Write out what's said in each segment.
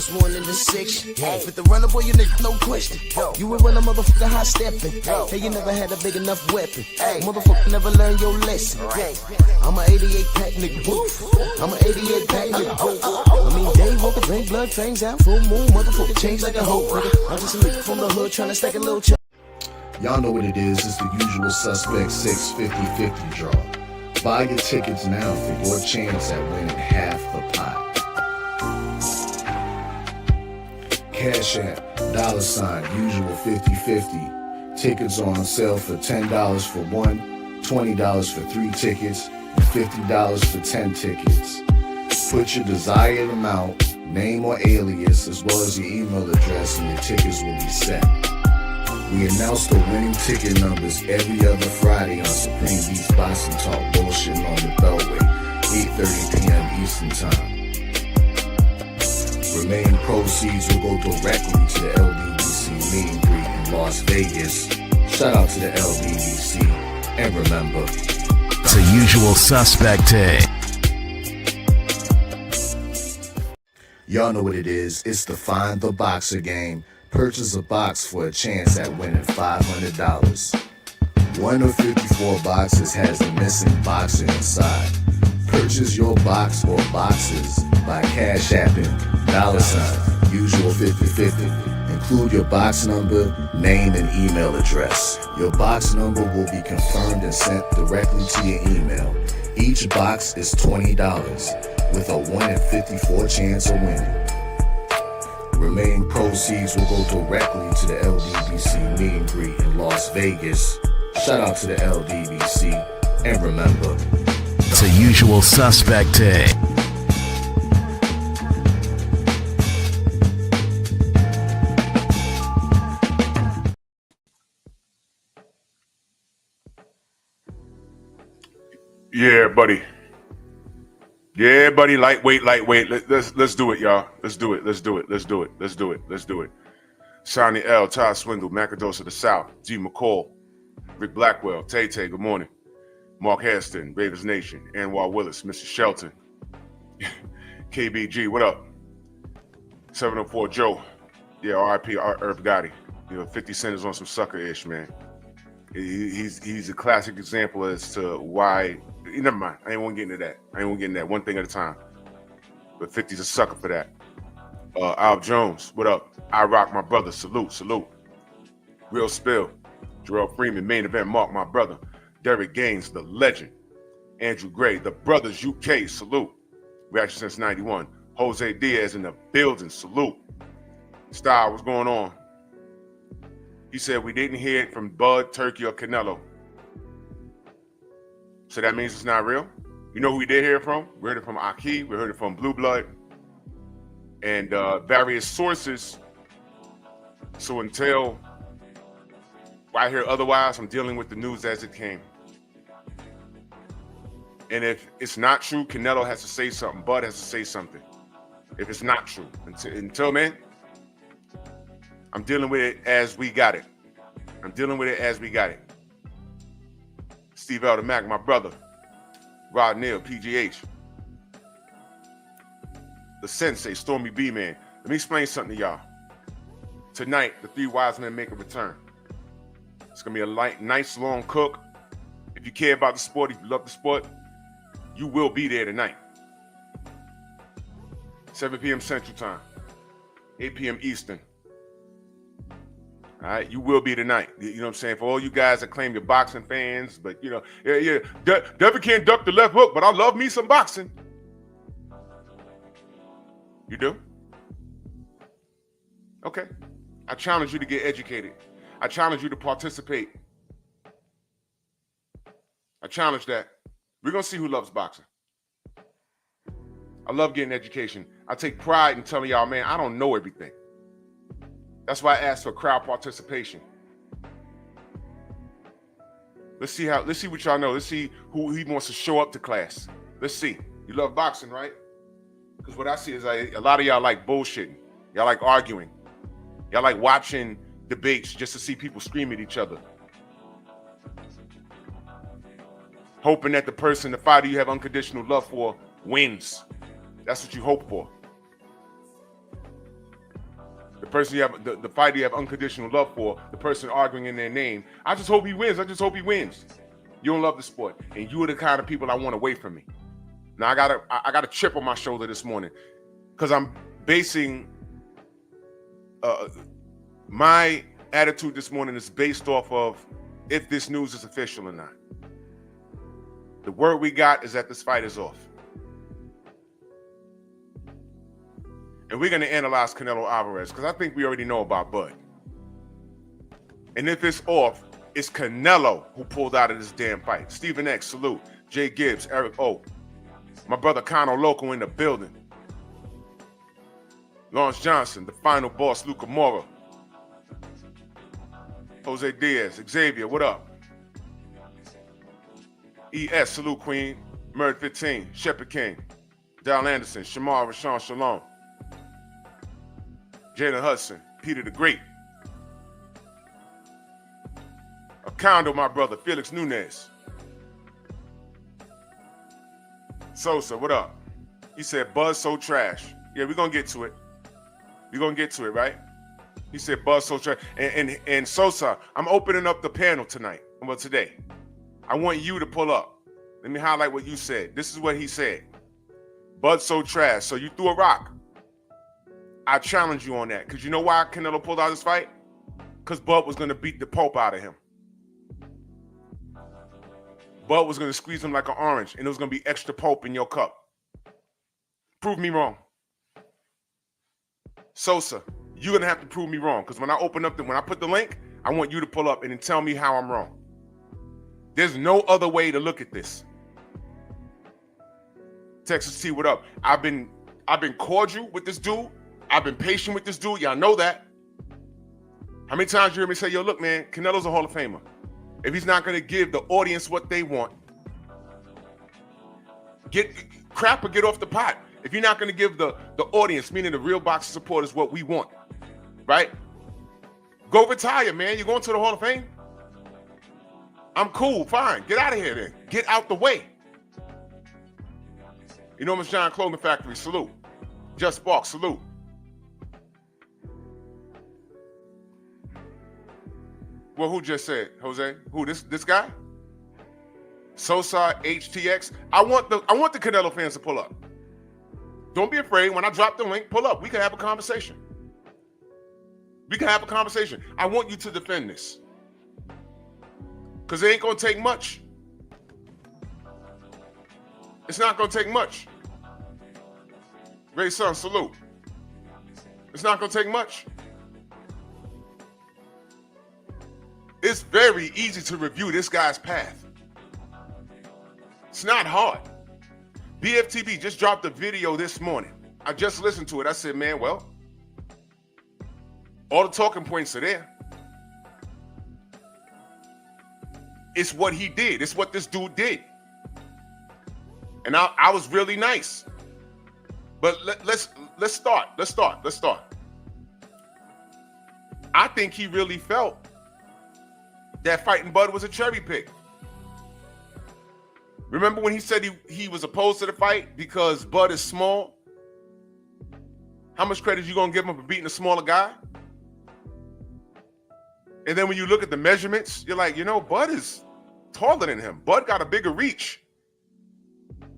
was born in the 6. With the runner boy, you nigga, no question. You would run a motherfucker high stepping. Hey, you never had a big enough weapon. Motherfucker never learned your lesson. I'm a 88 pack nigga. I'm a 88 pack nigga. I mean, day walker, drink blood, fangs out, full moon, motherfucker change like a hoe, nigga. I'm just a nigga from the hood trying to stack a little check. Y'all know what it is. It's the usual suspect 650-50 draw. Buy your tickets now for your chance at winning half the pot. Cash App, $, usual 50-50. Tickets are on sale for $10 for one, $20 for 3 tickets, and $50 for 10 tickets. Put your desired amount, name or alias, as well as your email address, and your tickets will be set. We announce the winning ticket numbers every other Friday on Supreme Beats Boxing Talk Bullshit on the Beltway, 8:30 p.m. Eastern Time. Remaining proceeds will go directly to the LBBC meet and greet in Las Vegas. Shout out to the LBBC. And remember, it's a usual suspect day. Y'all know what it is. It's the Find the Boxer game. Purchase a box for a chance at winning $500. One of 54 boxes has a missing boxer inside. Purchase your box or boxes by Cash Apping $, usual 50-50. Include your box number, name, and email address. Your box number will be confirmed and sent directly to your email. Each box is $20 with a 1 in 54 chance of winning. Remaining proceeds will go directly to the LDBC meet and greet in Las Vegas. Shout out to the LDBC. And remember, it's a usual suspect day. Yeah, buddy. Yeah, buddy. Lightweight. Let's do it, y'all. Let's do it. Sonny L, Todd Swindle, Macados of the South, G. McCall, Rick Blackwell, Tay, good morning. Mark Hairston, Raiders Nation, Anwar Willis, Mr. Shelton, KBG, what up? 704 Joe, yeah, RIP, Irv Gotti. 50 Cent is on some sucker-ish, man. He's a classic example as to why. Never mind. I ain't want to get into that. One thing at a time. But 50's a sucker for that. Al Jones, what up? I rock my brother. Salute. Real Spill. Jarrell Freeman, main event. Mark, my brother. Derek Gaines, the legend. Andrew Gray, the Brothers UK. Salute. Reaction since 91. Jose Diaz in the building. Salute. Style, what's going on? He said we didn't hear it from Bud, Turkey, or Canelo. So that means it's not real? You know who we did hear it from? We heard it from Aki, we heard it from Blue Blood, and various sources. So until I hear otherwise, I'm dealing with the news as it came. And if it's not true, Canelo has to say something. Bud has to say something. If it's not true. Until then, I'm dealing with it as we got it. Steve Elder Mac, my brother. Rod Neal, PGH. The Sensei, Stormy B Man. Let me explain something to y'all. Tonight, the 3 wise men make a return. It's gonna be a nice long cook. If you care about the sport, if you love the sport, you will be there tonight. 7 p.m. Central Time, 8 p.m. Eastern. All right, you will be tonight. You know what I'm saying? For all you guys that claim you're boxing fans, but Devin can't duck the left hook, but I love me some boxing. You do? Okay. I challenge you to get educated. I challenge you to participate. I challenge that. We're going to see who loves boxing. I love getting education. I take pride in telling y'all, man, I don't know everything. That's why I asked for crowd participation. Let's see what y'all know. Let's see who he wants to show up to class. Let's see. You love boxing, right? Because what I see is a lot of y'all like bullshitting. Y'all like arguing. Y'all like watching debates just to see people scream at each other. Hoping that the fighter you have unconditional love for, wins. That's what you hope for. the person you have, the fighter you have unconditional love for, the person arguing in their name. I just hope he wins. I just hope he wins. You don't love the sport, and you are the kind of people I want away from me. Now I got a chip on my shoulder this morning because I'm basing my attitude this morning is based off of if this news is official or not. The word we got is that this fight is off. And we're going to analyze Canelo Alvarez because I think we already know about Bud. And if it's off, it's Canelo who pulled out of this damn fight. Stephen X, salute. Jay Gibbs, Eric O. My brother Conor Loco in the building. Lawrence Johnson, the final boss, Luca Mora. Jose Diaz, Xavier, what up? ES, salute Queen. Murd 15, Shepherd King. Dal Anderson, Shamar Rashawn Shalom. Jalen Hudson, Peter the Great. Acondo, my brother, Felix Nunez. Sosa, what up? He said, Buzz so trash. Yeah, we're going to get to it. We're going to get to it, right? He said, Buzz so trash. And Sosa, I'm opening up the panel tonight. Well, today. I want you to pull up. Let me highlight what you said. This is what he said. Bud so trash. So you threw a rock. I challenge you on that. Because you know why Canelo pulled out this fight? Because Bud was going to beat the pulp out of him. Bud was going to squeeze him like an orange, and it was going to be extra pulp in your cup. Prove me wrong. Sosa, you're going to have to prove me wrong. Because when I open up, when I put the link, I want you to pull up and then tell me how I'm wrong. There's no other way to look at this. Texas T, what up? I've been cordial with this dude. I've been patient with this dude. Y'all know that. How many times you hear me say, yo, look, man, Canelo's a Hall of Famer. If he's not going to give the audience what they want, get crap or get off the pot. If you're not going to give the audience, meaning the real boxing supporters, what we want, right? Go retire, man. You're going to the Hall of Fame? I'm cool, fine. Get out of here then. Get out the way. Enormous John Clothing Factory, salute. Just Spark, salute. Well, who just said, Jose? Who, this guy? Sosa HTX. I want the Canelo fans to pull up. Don't be afraid. When I drop the link, pull up. We can have a conversation. We can have a conversation. I want you to defend this. Because it ain't going to take much. It's not going to take much. Ray Sun, salute. It's not going to take much. It's very easy to review this guy's path. It's not hard. BFTV just dropped a video this morning. I just listened to it. I said, man, well, all the talking points are there. It's what he did. It's what this dude did. And I was really nice. But let's start. I think he really felt that fighting Bud was a cherry pick. Remember when he said he was opposed to the fight because Bud is small? How much credit you gonna give him for beating a smaller guy? And then when you look at the measurements, you're like, you know, Bud is taller than him. Bud got a bigger reach.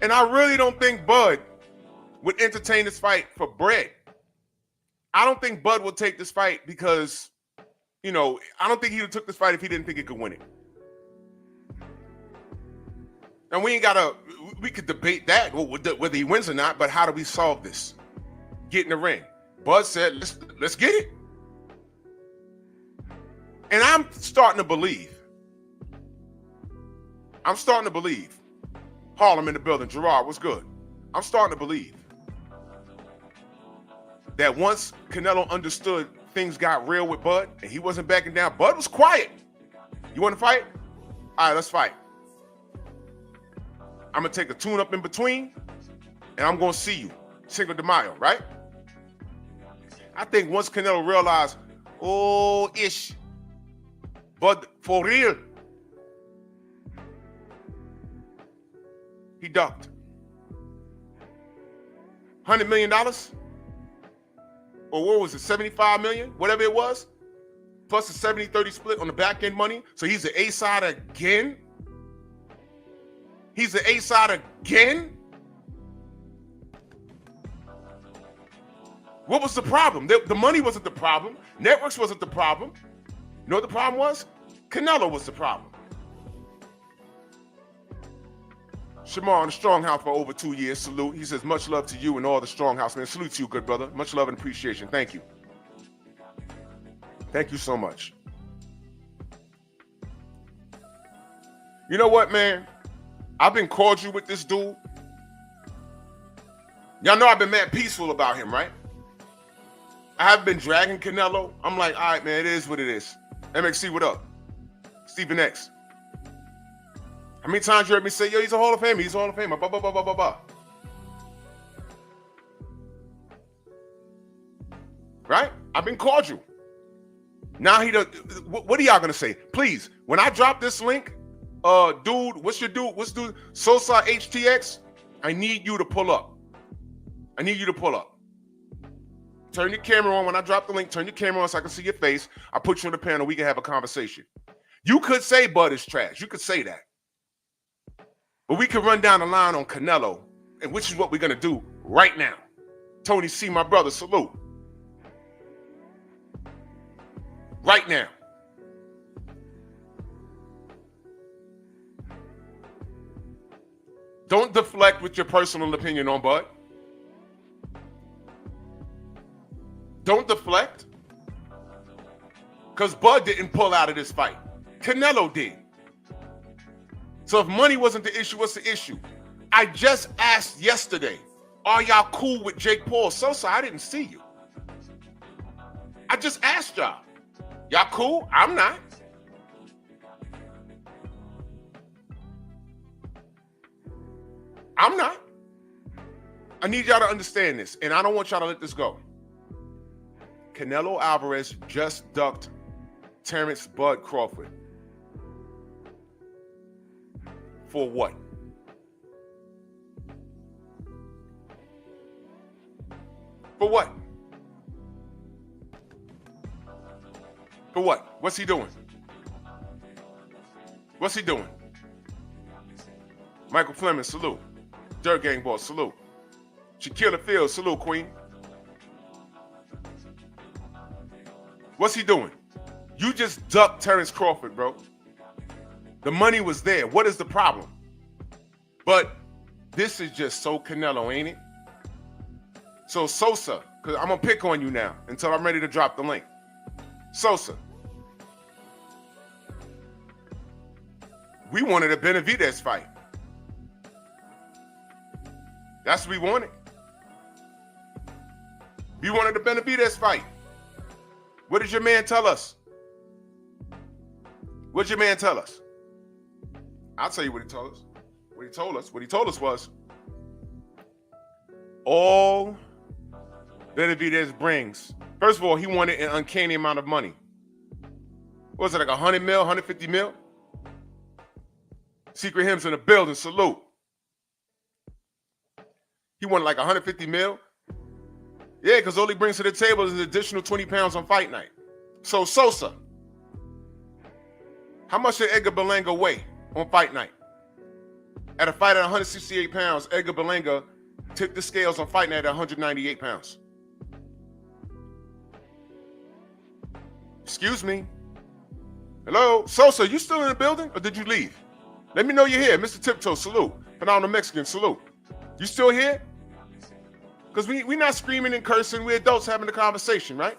And I really don't think Bud would entertain this fight for bread. I don't think Bud would take this fight because, you know, I don't think he would have took this fight if he didn't think he could win it. And we could debate that, whether he wins or not, but how do we solve this? Get in the ring. Bud said, let's get it. And I'm starting to believe. Harlem in the building. Gerard, what's good? I'm starting to believe that once Canelo understood things got real with Bud and he wasn't backing down, Bud was quiet. You want to fight? All right, let's fight. I'm going to take a tune-up in between, and I'm going to see you. Cinco de Mayo, right? I think once Canelo realized, Bud, for real, he ducked. $100 million? or what was it, 75 million, whatever it was, plus a 70-30 split on the back end money. So he's the A-side again. He's the A-side again. What was the problem? The money wasn't the problem. Networks wasn't the problem. You know what the problem was? Canelo was the problem. Shamar on the Strong House for over 2 years. Salute. He says, much love to you and all the Strong House, man. Salute to you, good brother. Much love and appreciation. Thank you. Thank you so much. You know what, man? I've been cordial with this dude. Y'all know I've been mad peaceful about him, right? I haven't been dragging Canelo. I'm like, all right, man, it is what it is. MXC, what up? Stephen X. How many times you heard me say, yo, he's a Hall of Famer, he's a Hall of Famer, blah, blah, blah, blah, blah, blah. Right? I've been cordial. Now he does, what are y'all gonna say? Please, when I drop this link, dude, what's dude? Sosa HTX, I need you to pull up. I need you to pull up. Turn your camera on. When I drop the link, turn your camera on so I can see your face. I'll put you on the panel. We can have a conversation. You could say Bud is trash. You could say that. But we could run down the line on Canelo, and which is what we're going to do right now. Tony C., my brother, salute. Right now. Don't deflect with your personal opinion on Bud. Don't deflect. Because Bud didn't pull out of this fight. Canelo did. So if money wasn't the issue, what's the issue? I just asked yesterday, are y'all cool with Jake Paul? Sosa, I didn't see you. I just asked y'all. Y'all cool? I'm not. I'm not. I need y'all to understand this, and I don't want y'all to let this go. Canelo Alvarez just ducked Terrence Bud Crawford. For what? For what? For what? What's he doing? What's he doing? Michael Fleming, salute. Dirt Gang Boss, salute. Shaquilla Fields, salute, Queen. What's he doing? You just ducked Terrence Crawford, bro. The money was there. What is the problem? But this is just so Canelo, ain't it? So Sosa, because I'm going to pick on you now until I'm ready to drop the link. Sosa. We wanted a Benavidez fight. That's what we wanted. We wanted a Benavidez fight. What did your man tell us? What did your man tell us? I'll tell you what he told us. What he told us was, all Benavidez brings, first of all, he wanted an uncanny amount of money. What was it, like 100 mil, 150 mil? Secret Hymns in the building, salute. He wanted like 150 mil. Yeah, because all he brings to the table is an additional 20 pounds on fight night. So Sosa, how much did Edgar Berlanga weigh on fight night? At a fight at 168 pounds, Edgar Berlanga tipped the scales on fight night at 198 pounds. Excuse me. Hello? Sosa, you still in the building or did you leave? Let me know you're here. Mr. Tiptoe, salute. Phenomenal Mexican, salute. You still here? Because we not screaming and cursing. We're adults having a conversation, right?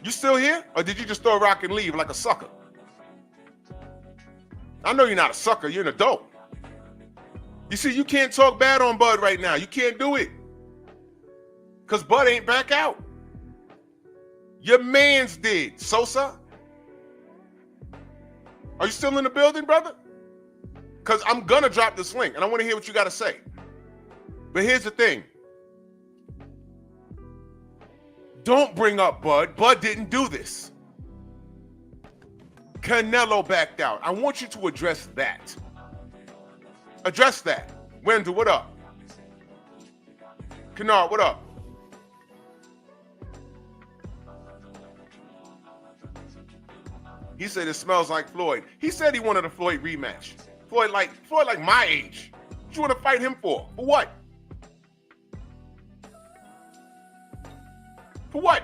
You still here? Or did you just throw a rock and leave like a sucker? I know you're not a sucker. You're an adult. You see, you can't talk bad on Bud right now. You can't do it. Because Bud ain't back out. Your mans did, Sosa. Are you still in the building, brother? Because I'm going to drop this link, and I want to hear what you got to say. But here's the thing. Don't bring up Bud. Bud didn't do this. Canelo backed out. I want you to address that. Address that. Wendell, what up? Kennard, what up? He said it smells like Floyd. He said he wanted a Floyd rematch. Floyd like my age. What you want to fight him for? For what? For what?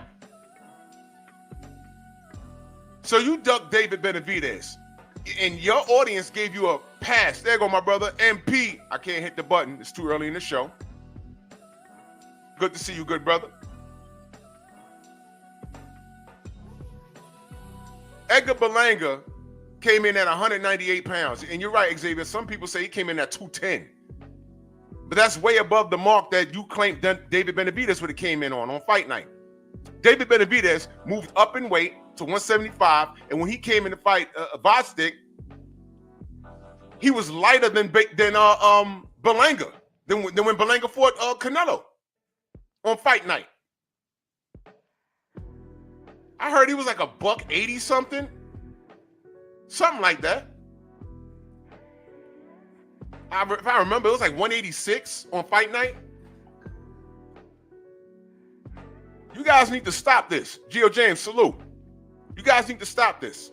So you ducked David Benavidez, and your audience gave you a pass. There you go, my brother. MP, I can't hit the button. It's too early in the show. Good to see you, good brother. Edgar Berlanga came in at 198 pounds. And you're right, Xavier. Some people say he came in at 210. But that's way above the mark that you claimed that David Benavidez would have came in on Fight Night. David Benavidez moved up in weight to 175. And when he came in to fight Bostic, he was lighter than Berlanga. Than when Berlanga fought Canelo on Fight Night. I heard he was like $180 something. Something like that. If I remember, it was like 186 on Fight Night. You guys need to stop this. Gio James, salute. You guys need to stop this.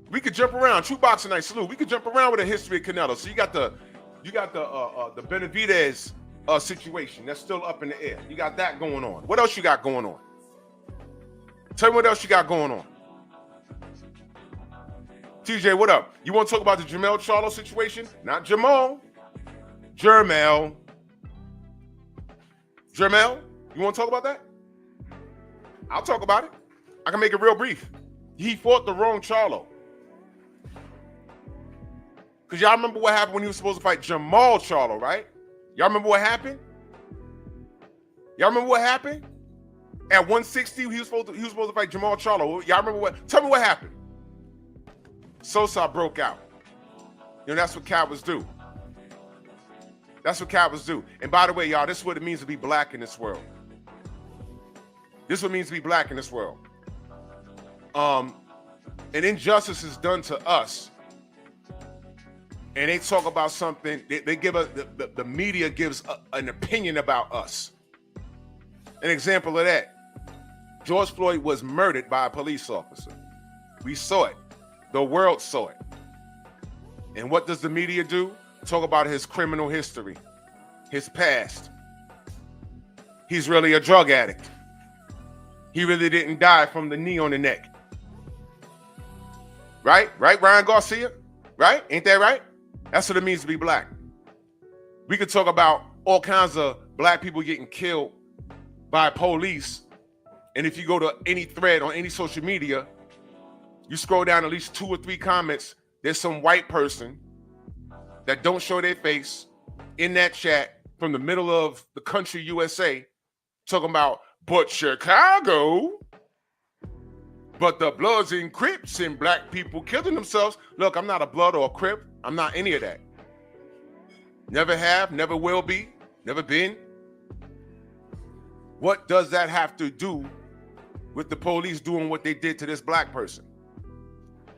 We could jump around. True Boxing Night, salute. We could jump around with the history of Canelo. So you got the Benavidez situation that's still up in the air. You got that going on. What else you got going on? Tell me what else you got going on. TJ, what up? You want to talk about the Jermell Charlo situation? Not Jamal. Jermell. Jermell, you want to talk about that? I'll talk about it. I can make it real brief. He fought the wrong Charlo. Because y'all remember what happened when he was supposed to fight Jamal Charlo, right? Y'all remember what happened? Y'all remember what happened? At 160, he was supposed to fight Jamal Charlo. Y'all remember what? Tell me what happened. Sosa broke out. You know, that's what cowards do. That's what cowards do. And by the way, y'all, this is what it means to be black in this world. This is what it means to be black in this world. An injustice is done to us. And they talk about something, they give us, the media gives an opinion about us. An example of that, George Floyd was murdered by a police officer. We saw it. The world saw it. And what does the media do? Talk about his criminal history, his past. He's really a drug addict. He really didn't die from the knee on the neck. Right? Right, Ryan Garcia? Right? Ain't that right? That's what it means to be black. We could talk about all kinds of black people getting killed by police. And if you go to any thread on any social media, you scroll down at least 2 or 3 comments, there's some white person that don't show their face in that chat from the middle of the country USA talking about, but Chicago, but the Bloods and Crips and black people killing themselves. Look, I'm not a Blood or a Crip. I'm not any of that. Never have, never will be, never been. What does that have to do with the police doing what they did to this black person?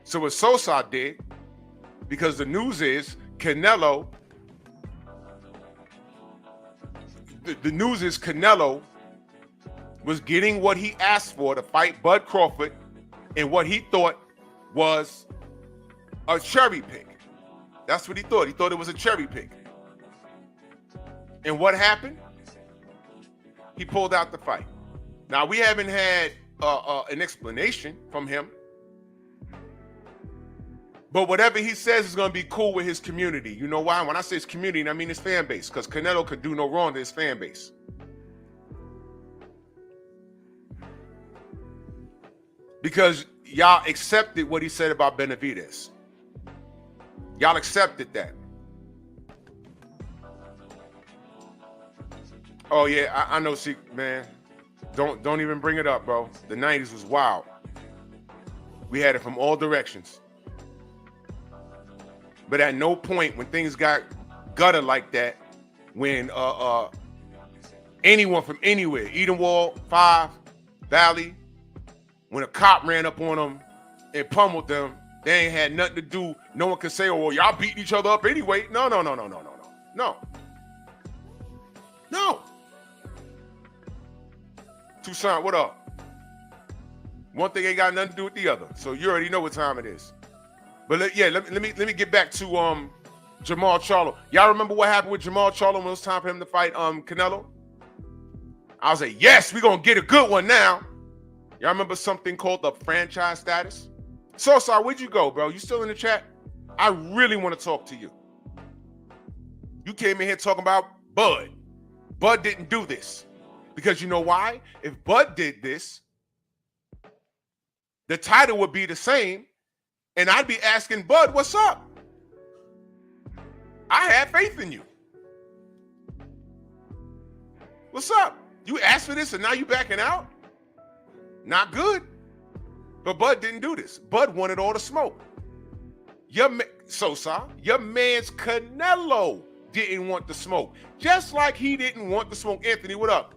So what Sosa did, because the news is Canelo, the news is Canelo was getting what he asked for to fight Bud Crawford in what he thought was a cherry pick. That's what he thought. He thought it was a cherry pick. And what happened? He pulled out the fight. Now, we haven't had an explanation from him. But whatever he says is going to be cool with his community. You know why? When I say his community, I mean his fan base. Because Canelo could do no wrong to his fan base. Because y'all accepted what he said about Benavidez. Y'all accepted that. Oh yeah, I know. See, man, don't even bring it up, bro. The 90s was wild. We had it from all directions. But at no point when things got gutted like that, when anyone from anywhere, Edenwald, 5, Valley, when a cop ran up on them and pummeled them, they ain't had nothing to do. No one could say, oh, well, y'all beating each other up anyway. No. Tucson, what up? One thing ain't got nothing to do with the other. So you already know what time it is. But let me get back to Jermall Charlo. Y'all remember what happened with Jermall Charlo when it was time for him to fight Canelo? I was like, yes, we're gonna get a good one now. Y'all remember something called the franchise status? So sorry, where'd you go, bro? You still in the chat? I really want to talk to you. You came in here talking about Bud. Bud didn't do this. Because you know why? If Bud did this, the title would be the same, and I'd be asking Bud, what's up? I had faith in you. What's up? You asked for this and now you backing out? Not good. But Bud didn't do this. Bud wanted all the smoke. Your man's Canelo didn't want the smoke. Just like he didn't want the smoke. Anthony, what up?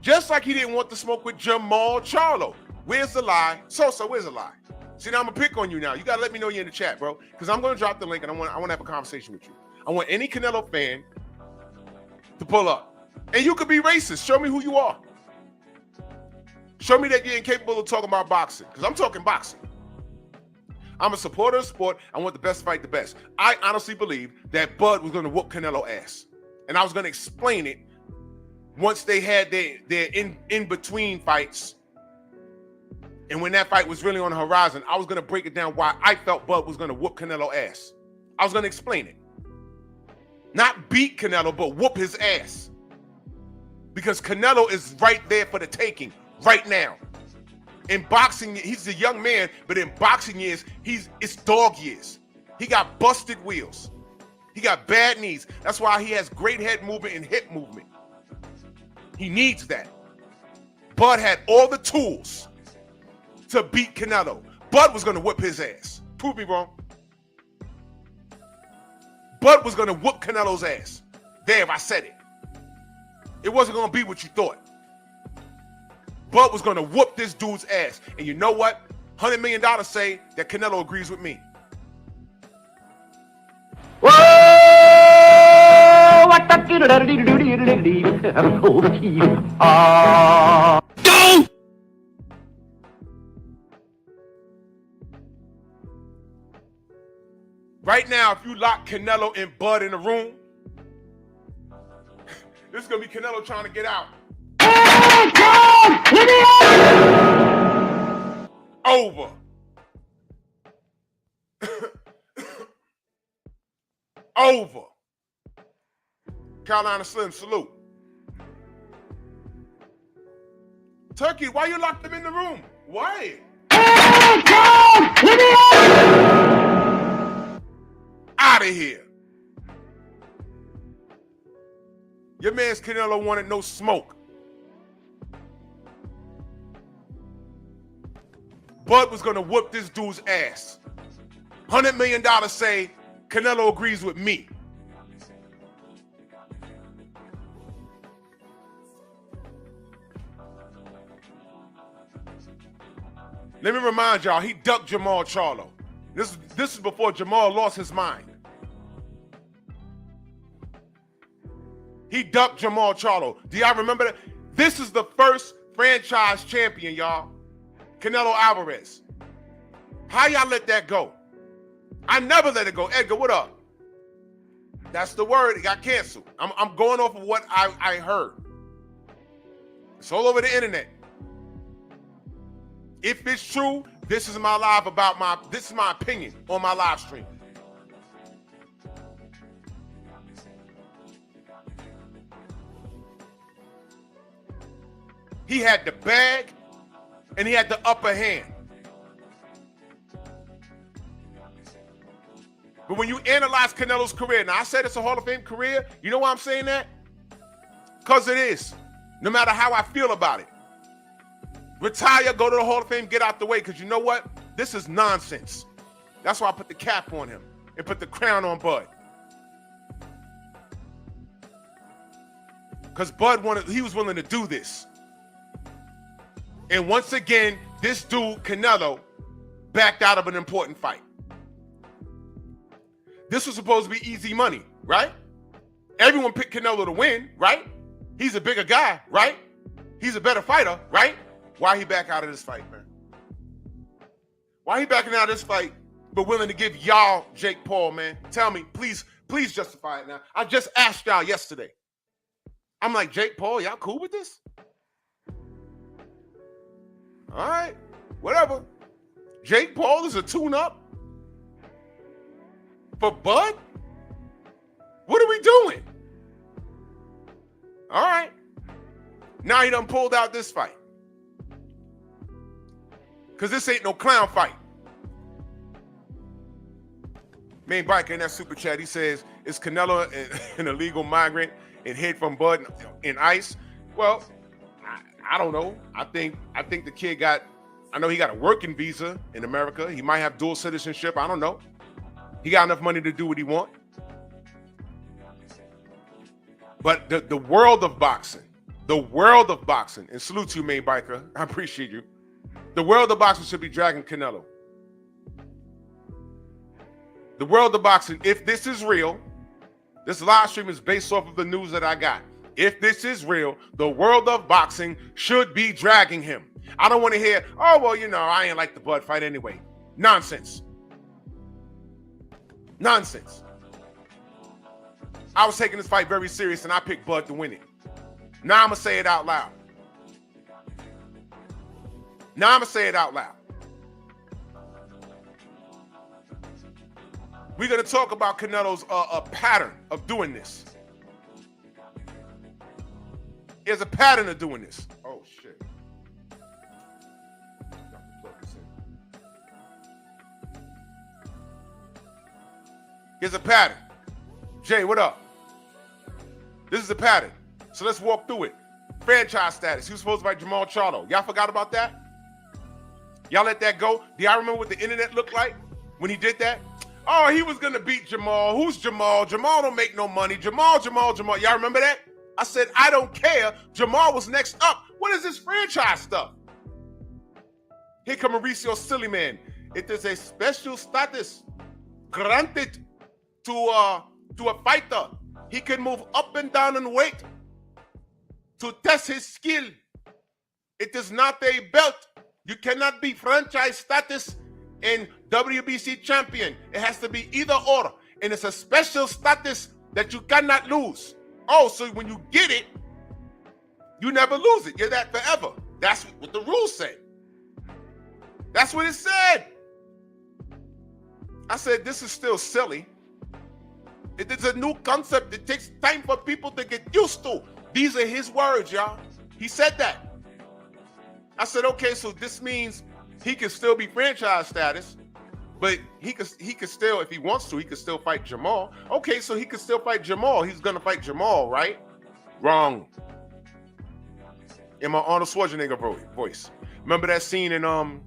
Just like he didn't want the smoke with Jermall Charlo. Where's the lie? Sosa, where's the lie? See, now I'm gonna pick on you now. You gotta let me know you're in the chat, bro. Because I'm gonna drop the link and I want to have a conversation with you. I want any Canelo fan to pull up. And you could be racist. Show me who you are. Show me that you're incapable of talking about boxing. Because I'm talking boxing. I'm a supporter of sport. I want the best fight the best. I honestly believe that Bud was going to whoop Canelo ass. And I was going to explain it once they had their in-between fights. And when that fight was really on the horizon, I was going to break it down why I felt Bud was going to whoop Canelo ass. I was going to explain it. Not beat Canelo, but whoop his ass. Because Canelo is right there for the taking right now. In boxing, he's a young man, but in boxing years, it's dog years. He got busted wheels. He got bad knees. That's why he has great head movement and hip movement. He needs that. Bud had all the tools to beat Canelo. Bud was going to whip his ass. Prove me wrong. Bud was going to whoop Canelo's ass. There, I said it. It wasn't going to be what you thought. Bud was going to whoop this dude's ass. And you know what? $100 million say that Canelo agrees with me. Right now, if you lock Canelo and Bud in the room, this is going to be Canelo trying to get out. Over. Over. Carolina Slim, salute. Turkey, why you locked them in the room? Why? Out of here. Your man's Canelo wanted no smoke. Bud was going to whoop this dude's ass. $100 million say Canelo agrees with me. Let me remind y'all, he ducked Jermall Charlo. This is before Jermall lost his mind. He ducked Jermall Charlo. Do y'all remember that? This is the first franchise champion, y'all. Canelo Alvarez. How y'all let that go? I never let it go. Edgar, what up? That's the word. It got canceled. I'm going off of what I heard. It's all over the internet. If it's true, this is my live about this is my opinion on my live stream. He had the bag and he had the upper hand. But when you analyze Canelo's career, now I said it's a Hall of Fame career. You know why I'm saying that? Because it is. No matter how I feel about it. Retire, go to the Hall of Fame, get out the way. Because you know what? This is nonsense. That's why I put the cap on him and put the crown on Bud. Because Bud he was willing to do this. And once again, this dude, Canelo, backed out of an important fight. This was supposed to be easy money, right? Everyone picked Canelo to win, right? He's a bigger guy, right? He's a better fighter, right? Why he back out of this fight, man? Why he backing out of this fight, but willing to give y'all Jake Paul, man? Tell me, please justify it now. I just asked y'all yesterday. I'm like, Jake Paul, y'all cool with this? All right, whatever. Jake Paul is a tune-up for Bud? What are we doing? All right. Now he done pulled out this fight. Because this ain't no clown fight. Main biker in that super chat, he says, is Canelo an illegal migrant and hid from Bud in ICE? Well, I don't know. I think the kid I know he got a working visa in America. He might have dual citizenship. I don't know. He got enough money to do what he want. But the world of boxing, and salute to you, main biker. I appreciate you. The world of boxing should be dragging Canelo. The world of boxing, if this is real, this live stream is based off of the news that I got. If this is real, the world of boxing should be dragging him. I don't want to hear, oh, well, you know, I ain't like the Bud fight anyway. Nonsense. Nonsense. I was taking this fight very serious, and I picked Bud to win it. Now I'm going to say it out loud. We're going to talk about Canelo's pattern of doing this. There's a pattern of doing this. Oh, shit. Here's a pattern. Jay, what up? This is a pattern. So let's walk through it. Franchise status. He was supposed to fight Jamal Charlo. Y'all forgot about that? Y'all let that go? Do y'all remember what the internet looked like when he did that? Oh, he was going to beat Jamal. Who's Jamal? Jamal don't make no money. Jamal. Y'all remember that? I said, I don't care. Jamal was next up. What is this franchise stuff? Here come Mauricio Sillyman. It is a special status granted to a fighter. He can move up and down in weight to test his skill. It is not a belt. You cannot be franchise status and WBC champion. It has to be either or. And it's a special status that you cannot lose. Oh, so when you get it, you never lose it. You're that forever. That's what the rules say. That's what it said. I said, this is still silly. It is a new concept. It takes time for people to get used to. These are his words, y'all. He said that. I said, okay, so this means he can still be franchise status, but he could still, if he wants to, he could still fight Jamal. Okay, so he could still fight Jamal. He's gonna fight Jamal, right? Wrong. In my Arnold Schwarzenegger voice. Remember that scene in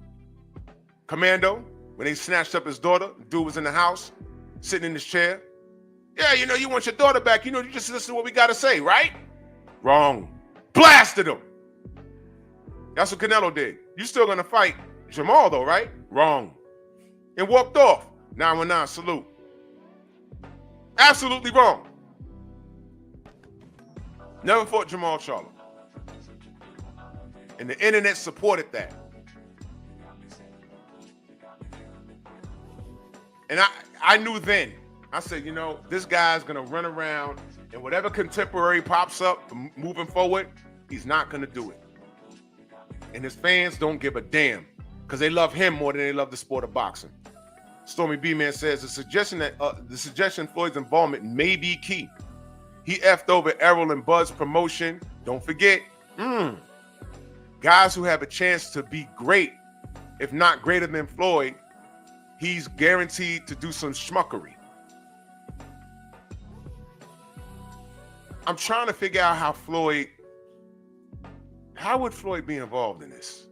Commando when they snatched up his daughter? The dude was in the house, sitting in his chair. Yeah, you know, you want your daughter back. You know, you just listen to what we gotta say, right? Wrong. Blasted him. That's what Canelo did. You still gonna fight Jamal though, right? Wrong. And walked off. 919, salute. Absolutely wrong. Never fought Jamal Charlo. And the internet supported that. And I knew then, I said, you know, this guy's gonna run around and whatever contemporary pops up moving forward, he's not gonna do it. And his fans don't give a damn because they love him more than they love the sport of boxing. Stormy B-Man says the suggestion Floyd's involvement may be key. He effed over Errol and Bud's promotion. Don't forget, guys who have a chance to be great, if not greater than Floyd, he's guaranteed to do some schmuckery. I'm trying to figure out how would Floyd be involved in this?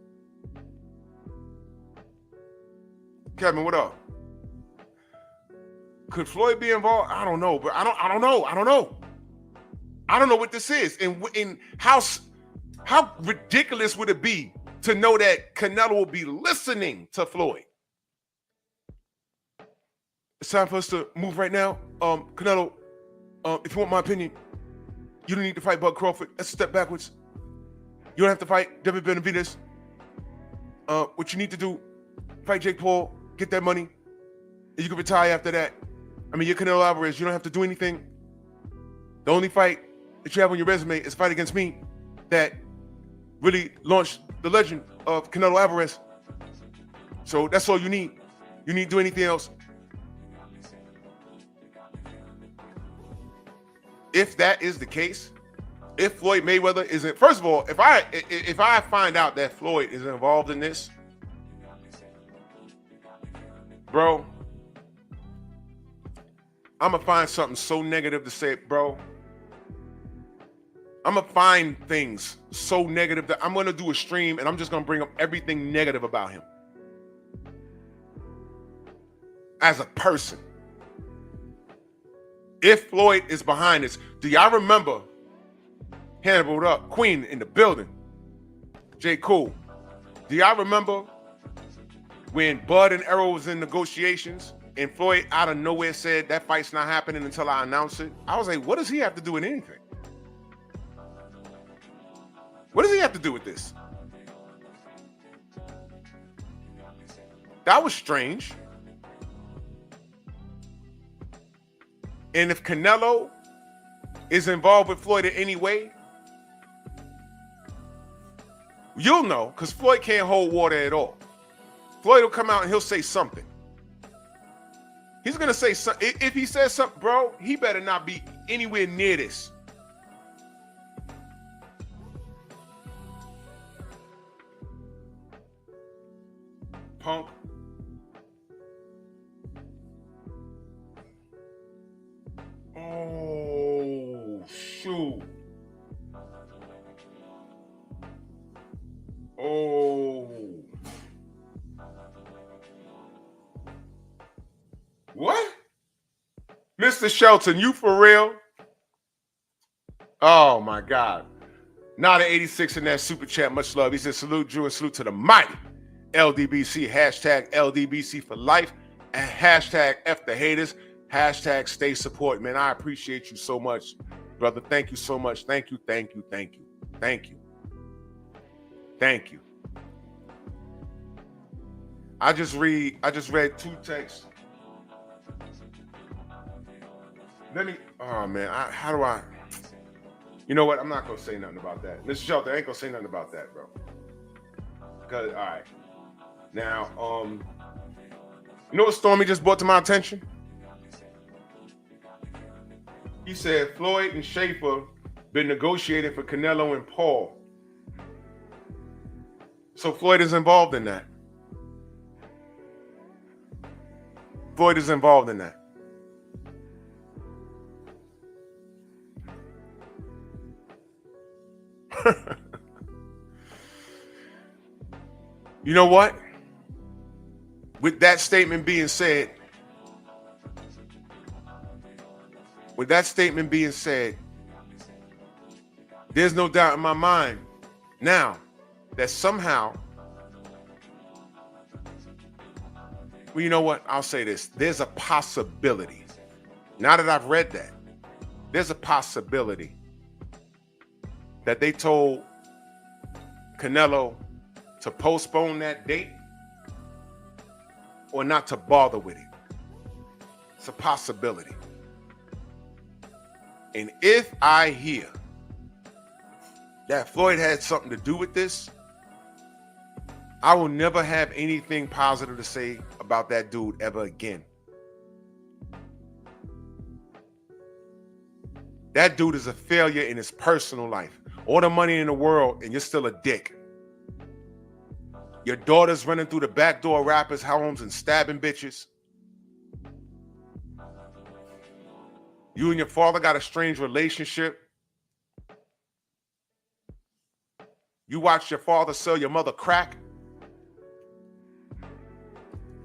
Kevin, what up? Could Floyd be involved? I don't know, but I don't know. I don't know what this is. And how ridiculous would it be to know that Canelo will be listening to Floyd? It's time for us to move right now. Canelo, if you want my opinion, you don't need to fight Bud Crawford. Let's step backwards. You don't have to fight David Benavidez. What you need to do, fight Jake Paul, get that money, and you can retire after that. I mean, you're Canelo Alvarez. You don't have to do anything. The only fight that you have on your resume is a fight against me that really launched the legend of Canelo Alvarez. So that's all you need. You need to do anything else. If that is the case, if Floyd Mayweather isn't, first of all, if I find out that Floyd is involved in this, bro, I'm gonna find something so negative to say, bro. I'm gonna find things so negative that I'm gonna do a stream and I'm just gonna bring up everything negative about him as a person. If Floyd is behind this, do y'all remember? Hannibal up, Queen in the building. J. Cool. Do y'all remember when Bud and Errol was in negotiations and Floyd out of nowhere said that fight's not happening until I announce it? I was like, what does he have to do with anything? What does he have to do with this? That was strange. And if Canelo is involved with Floyd in any way, you'll know, because Floyd can't hold water at all. Floyd will come out and he'll say something. He's going to say something. If he says something, bro, he better not be anywhere near this. Punk. Oh, shoot. Oh. What? Mr. Shelton, you for real? Oh, my God. Not an 86 in that super chat. Much love. He said, salute, Drew, and salute to the mighty LDBC. Hashtag LDBC for life. And hashtag F the haters. Hashtag stay support. Man, I appreciate you so much, brother. Thank you so much. Thank you, thank you, thank you. Thank you. Thank you. I just read two texts. Oh man, how do I? You know what? I'm not gonna say nothing about that. Mr. Shelter, I ain't gonna say nothing about that, bro. Because, all right. Now, you know what Stormy just brought to my attention? He said Floyd and Schaefer been negotiating for Canelo and Paul. So Floyd is involved in that. Floyd is involved in that. You know what? With that statement being said, there's no doubt in my mind now that somehow, well, you know what? I'll say this. There's a possibility. Now that I've read that, there's a possibility that they told Canelo to postpone that date or not to bother with it. It's a possibility. And if I hear that Floyd had something to do with this, I will never have anything positive to say about that dude ever again. That dude is a failure in his personal life. All the money in the world, and you're still a dick. Your daughter's running through the back door of rappers' homes and stabbing bitches. You and your father got a strange relationship. You watched your father sell your mother crack.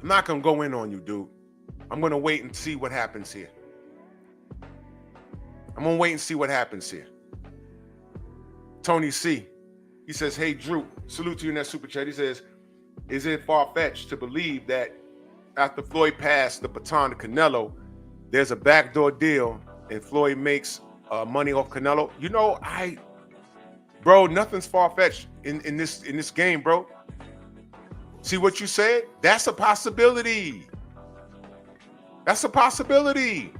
I'm not going to go in on you, dude. I'm going to wait and see what happens here. I'm going to wait and see what happens here. Tony C. He says, hey, Drew, salute to you in that super chat. He says, is it far-fetched to believe that after Floyd passed the baton to Canelo, there's a backdoor deal and Floyd makes money off Canelo? You know, bro, nothing's far-fetched in this game, bro. See what you said? That's a possibility. That's a possibility.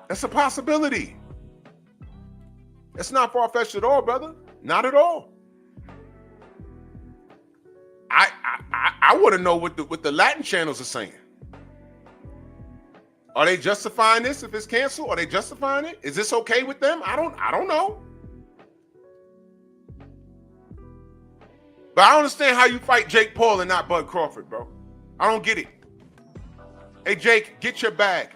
That's a possibility. It's not far-fetched at all, brother. Not at all. I want to know what the Latin channels are saying. Are they justifying this if it's canceled? Are they justifying it? Is this okay with them? I don't know. But I don't understand how you fight Jake Paul and not Bud Crawford, bro. I don't get it. Hey, Jake, get your bag.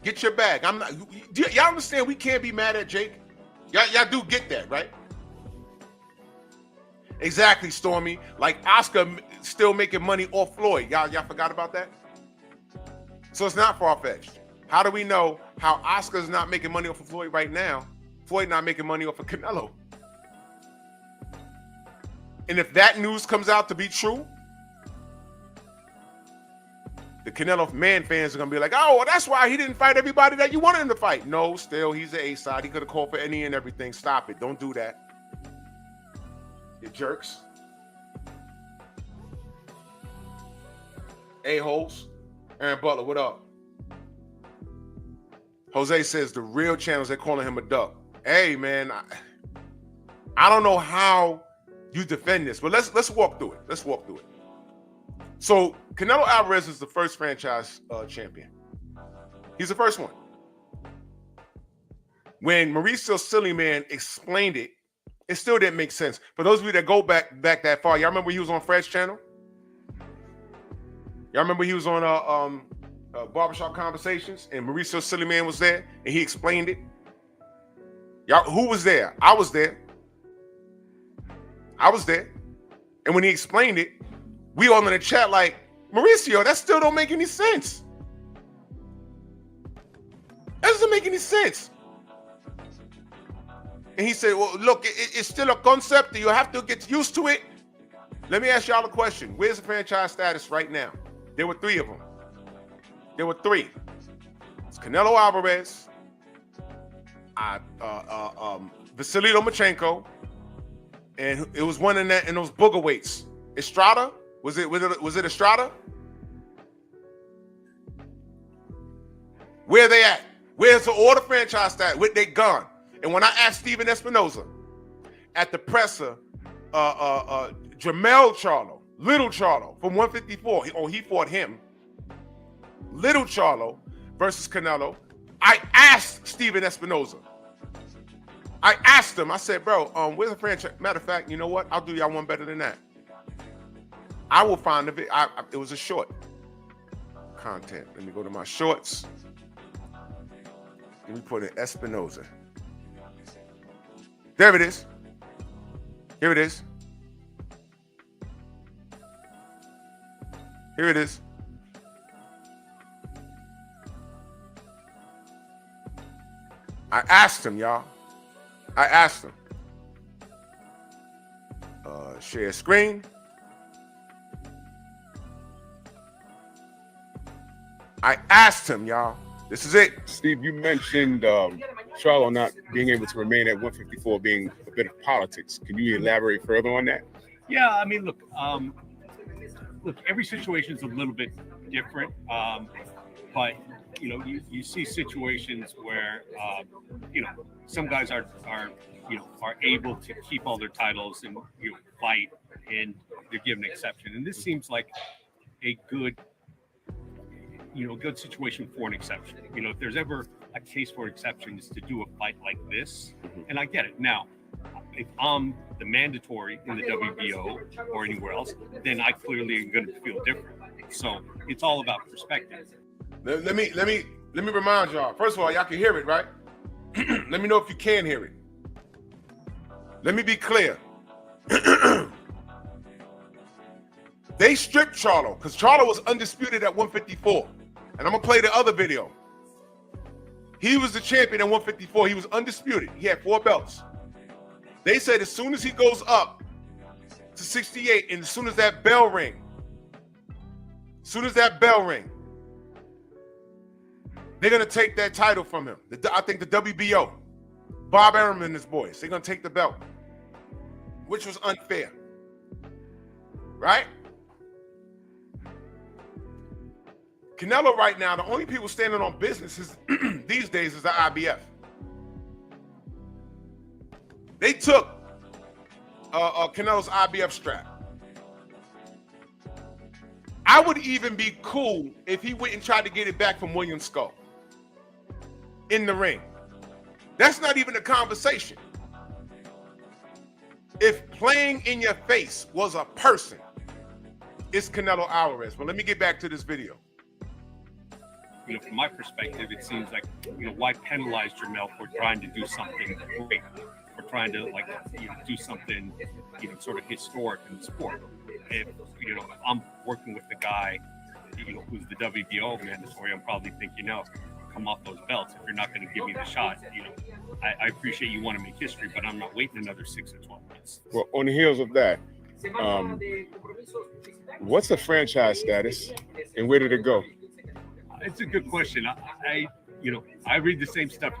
Get your bag. I'm not. Y'all understand we can't be mad at Jake? Y'all do get that, right? Exactly, Stormy. Like Oscar still making money off Floyd. Y'all forgot about that? So it's not far-fetched. How do we know how Oscar's not making money off of Floyd right now? Floyd not making money off of Canelo. And if that news comes out to be true, the Canelo man fans are going to be like, oh, well, that's why he didn't fight everybody that you wanted him to fight. No, still, he's an A-side. He could have called for any and everything. Stop it. Don't do that. You jerks. A-holes. Aaron Butler, what up? Jose says the real channels, they're calling him a duck. Hey, man, I don't know how you defend this, but let's walk through it. Let's walk through it. So Canelo Alvarez is the first franchise champion. He's the first one. When Mauricio Sillyman explained it, it still didn't make sense. For those of you that go back that far, y'all remember he was on Fred's channel? Y'all remember he was on Barbershop Conversations and Mauricio Sillyman was there and he explained it? Y'all, who was there? I was there. I was there. And when he explained it, we all in the chat like, Mauricio, that still don't make any sense. That doesn't make any sense. And he said, well, look, it's still a concept. You have to get used to it. Let me ask y'all a question. Where's the franchise status right now? There were three of them. There were three. It's Canelo Alvarez, Vasily Lomachenko, and it was one in those booger weights. Estrada? Was it Estrada? Where they at? Where's the order franchise status? Where they gone? And when I asked Steven Espinoza at the presser, Jermell Charlo, Little Charlo from 154, he fought him. Little Charlo versus Canelo. I asked Steven Espinoza. I asked him, I said, bro, where's the franchise? Matter of fact, you know what? I'll do y'all one better than that. I will find the video. It was a short content. Let me go to my shorts. Let me put in Espinoza. There it is. Here it is. Here it is. I asked him, y'all. I asked him. Share screen. I asked him, y'all. This is it. Steve, you mentioned Charlo not being able to remain at 154 being a bit of politics. Can you elaborate further on that? Yeah, I mean, look, every situation is a little bit different, but you see situations where some guys are able to keep all their titles and fight, and they're given an exception. And this seems like a good situation for an exception. If there's ever a case for exceptions to do a fight like this, and I get it. Now, if I'm the mandatory in the WBO or anywhere else, then I clearly am going to feel different. So it's all about perspective. Let me remind y'all. First of all, y'all can hear it, right? Let me know if you can hear it. Let me be clear. They stripped Charlo because Charlo was undisputed at 154. And I'm going to play the other video. He was the champion at 154. He was undisputed. He had 4 belts. They said as soon as he goes up to 68, and as soon as that bell ring, they're going to take that title from him. I think the WBO, Bob Arum and his boys, they're going to take the belt. which was unfair. Right? Canelo right now, the only people standing on business is these days is the IBF. They took Canelo's IBF strap. I would even be cool if he went and tried to get it back from William Skull in the ring. That's not even a conversation. If playing in your face was a person, it's Canelo Alvarez. But let me get back to this video. From my perspective, it seems like, why penalize Jermell for trying to do something great, for trying to do something, sort of historic in the sport. If I'm working with the guy, who's the WBO mandatory, I'm probably thinking, come off those belts. If you're not going to give me the shot, I appreciate you want to make history, but I'm not waiting another 6 or 12 months. Well, on the heels of that, what's the franchise status and where did it go? It's a good question. I read the same stuff.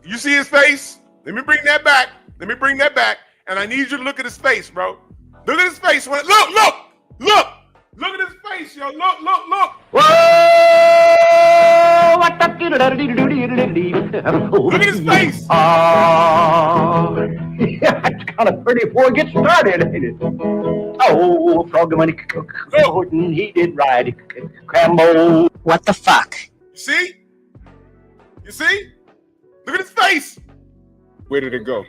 You see his face? Let me bring that back. And I need you to look at his face, bro. Look at his face. Look at his face, yo. Look. Whoa! Look at his face. It's kind of pretty before it gets started, ain't it? Oh, frog money, he did right. Crambo. What the fuck? You see? Look at his face. Where did it go?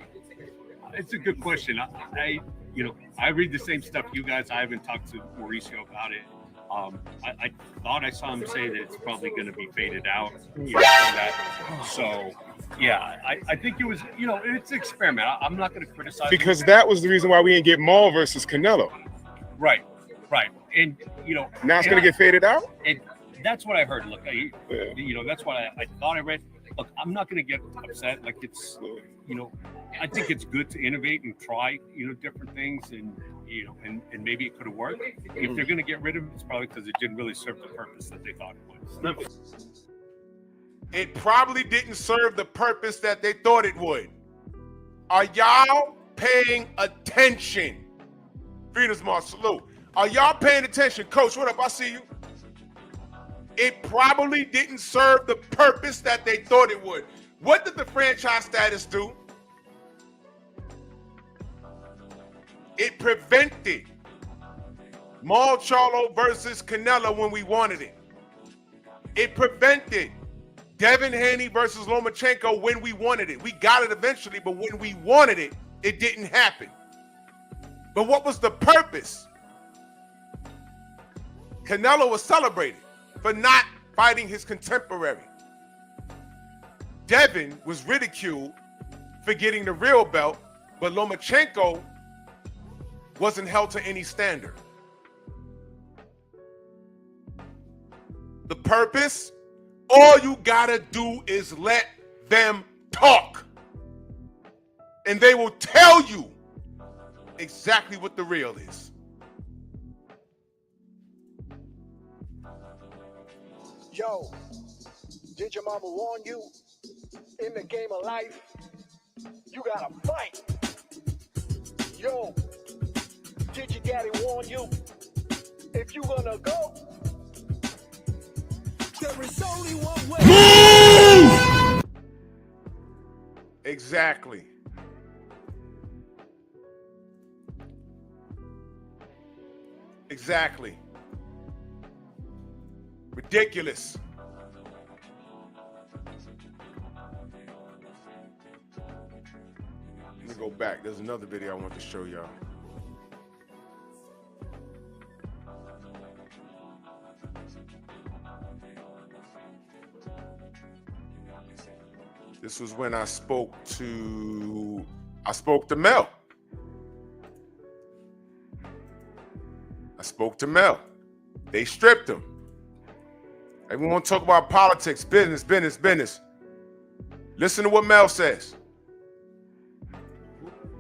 It's a good question. I read the same stuff you guys. I haven't talked to Mauricio about it. I thought I saw him say that it's probably going to be faded out. So, yeah, I think it was, it's an experiment. I'm not going to criticize because that was the reason why we didn't get Maul versus Canelo. Right. And, now it's going to get faded out? And that's what I heard. Look, that's what I thought I read. Look, I'm not going to get upset. Like, it's, I think it's good to innovate and try, different things, and and maybe it could have worked. If they're going to get rid of it, it's probably because it didn't really serve the purpose that they thought it was. It probably didn't serve the purpose that they thought it would. Are y'all paying attention? Venus Mars, salute. Are y'all paying attention? Coach, what up? I see you. It probably didn't serve the purpose that they thought it would. What did the franchise status do? It prevented Maul Charlo versus Canelo when we wanted it. It prevented Devin Haney versus Lomachenko when we wanted it. We got it eventually, but when we wanted it, it didn't happen. But what was the purpose? Canelo was celebrated for not fighting his contemporary. Devin was ridiculed for getting the real belt, but Lomachenko wasn't held to any standard. The purpose, all you gotta do is let them talk. And they will tell you exactly what the real is. Yo, did your mama warn you? In the game of life, you gotta fight. Yo, did your daddy warn you? If you gonna go, there is only one way. Exactly. Ridiculous. Let me go back. There's another video I want to show y'all. This was when I spoke to Mel. They stripped him. Everyone talk about politics, business. Listen to what Mel says.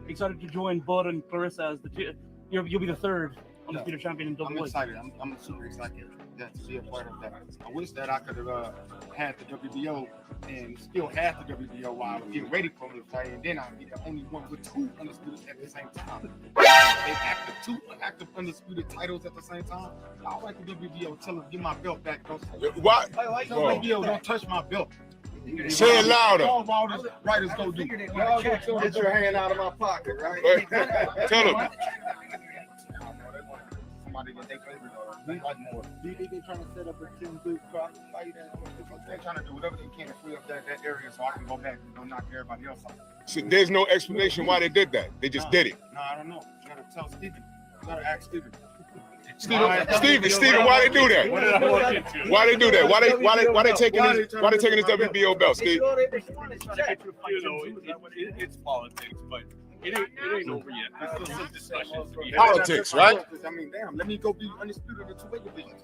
Excited to join Bud and Clarissa as you'll be the third undisputed champion in I'm WWE. excited. I'm super excited to be a part of that. I wish that I could have had the WBO and still have the WBO while getting ready for the fight, and then I'll be the only one with two undisputed at the same time. They active two active undisputed titles at the same time. I don't like the WBO. Tell them, get my belt back. Don't Why? tell WBO, don't touch my belt. Say it louder. All the writers go do. Get your hand out of my pocket, right? Tell them. Somebody that they favorite like more. They trying to set up a 10 big fight, and they're trying to do whatever they can to free up that area so I can go back and knock everybody else out. So there's no explanation why they did that. They just did it. No, I don't know. You gotta tell Steven. You gotta ask Steven. Steven, why they do that? What did I walk into? Why they do that? Why they taking his WBO belt, Steve? It's politics, but it ain't over yet. There's still some discussions to be had. Politics, right? I mean, damn, let me go be undisputed in two-weight divisions.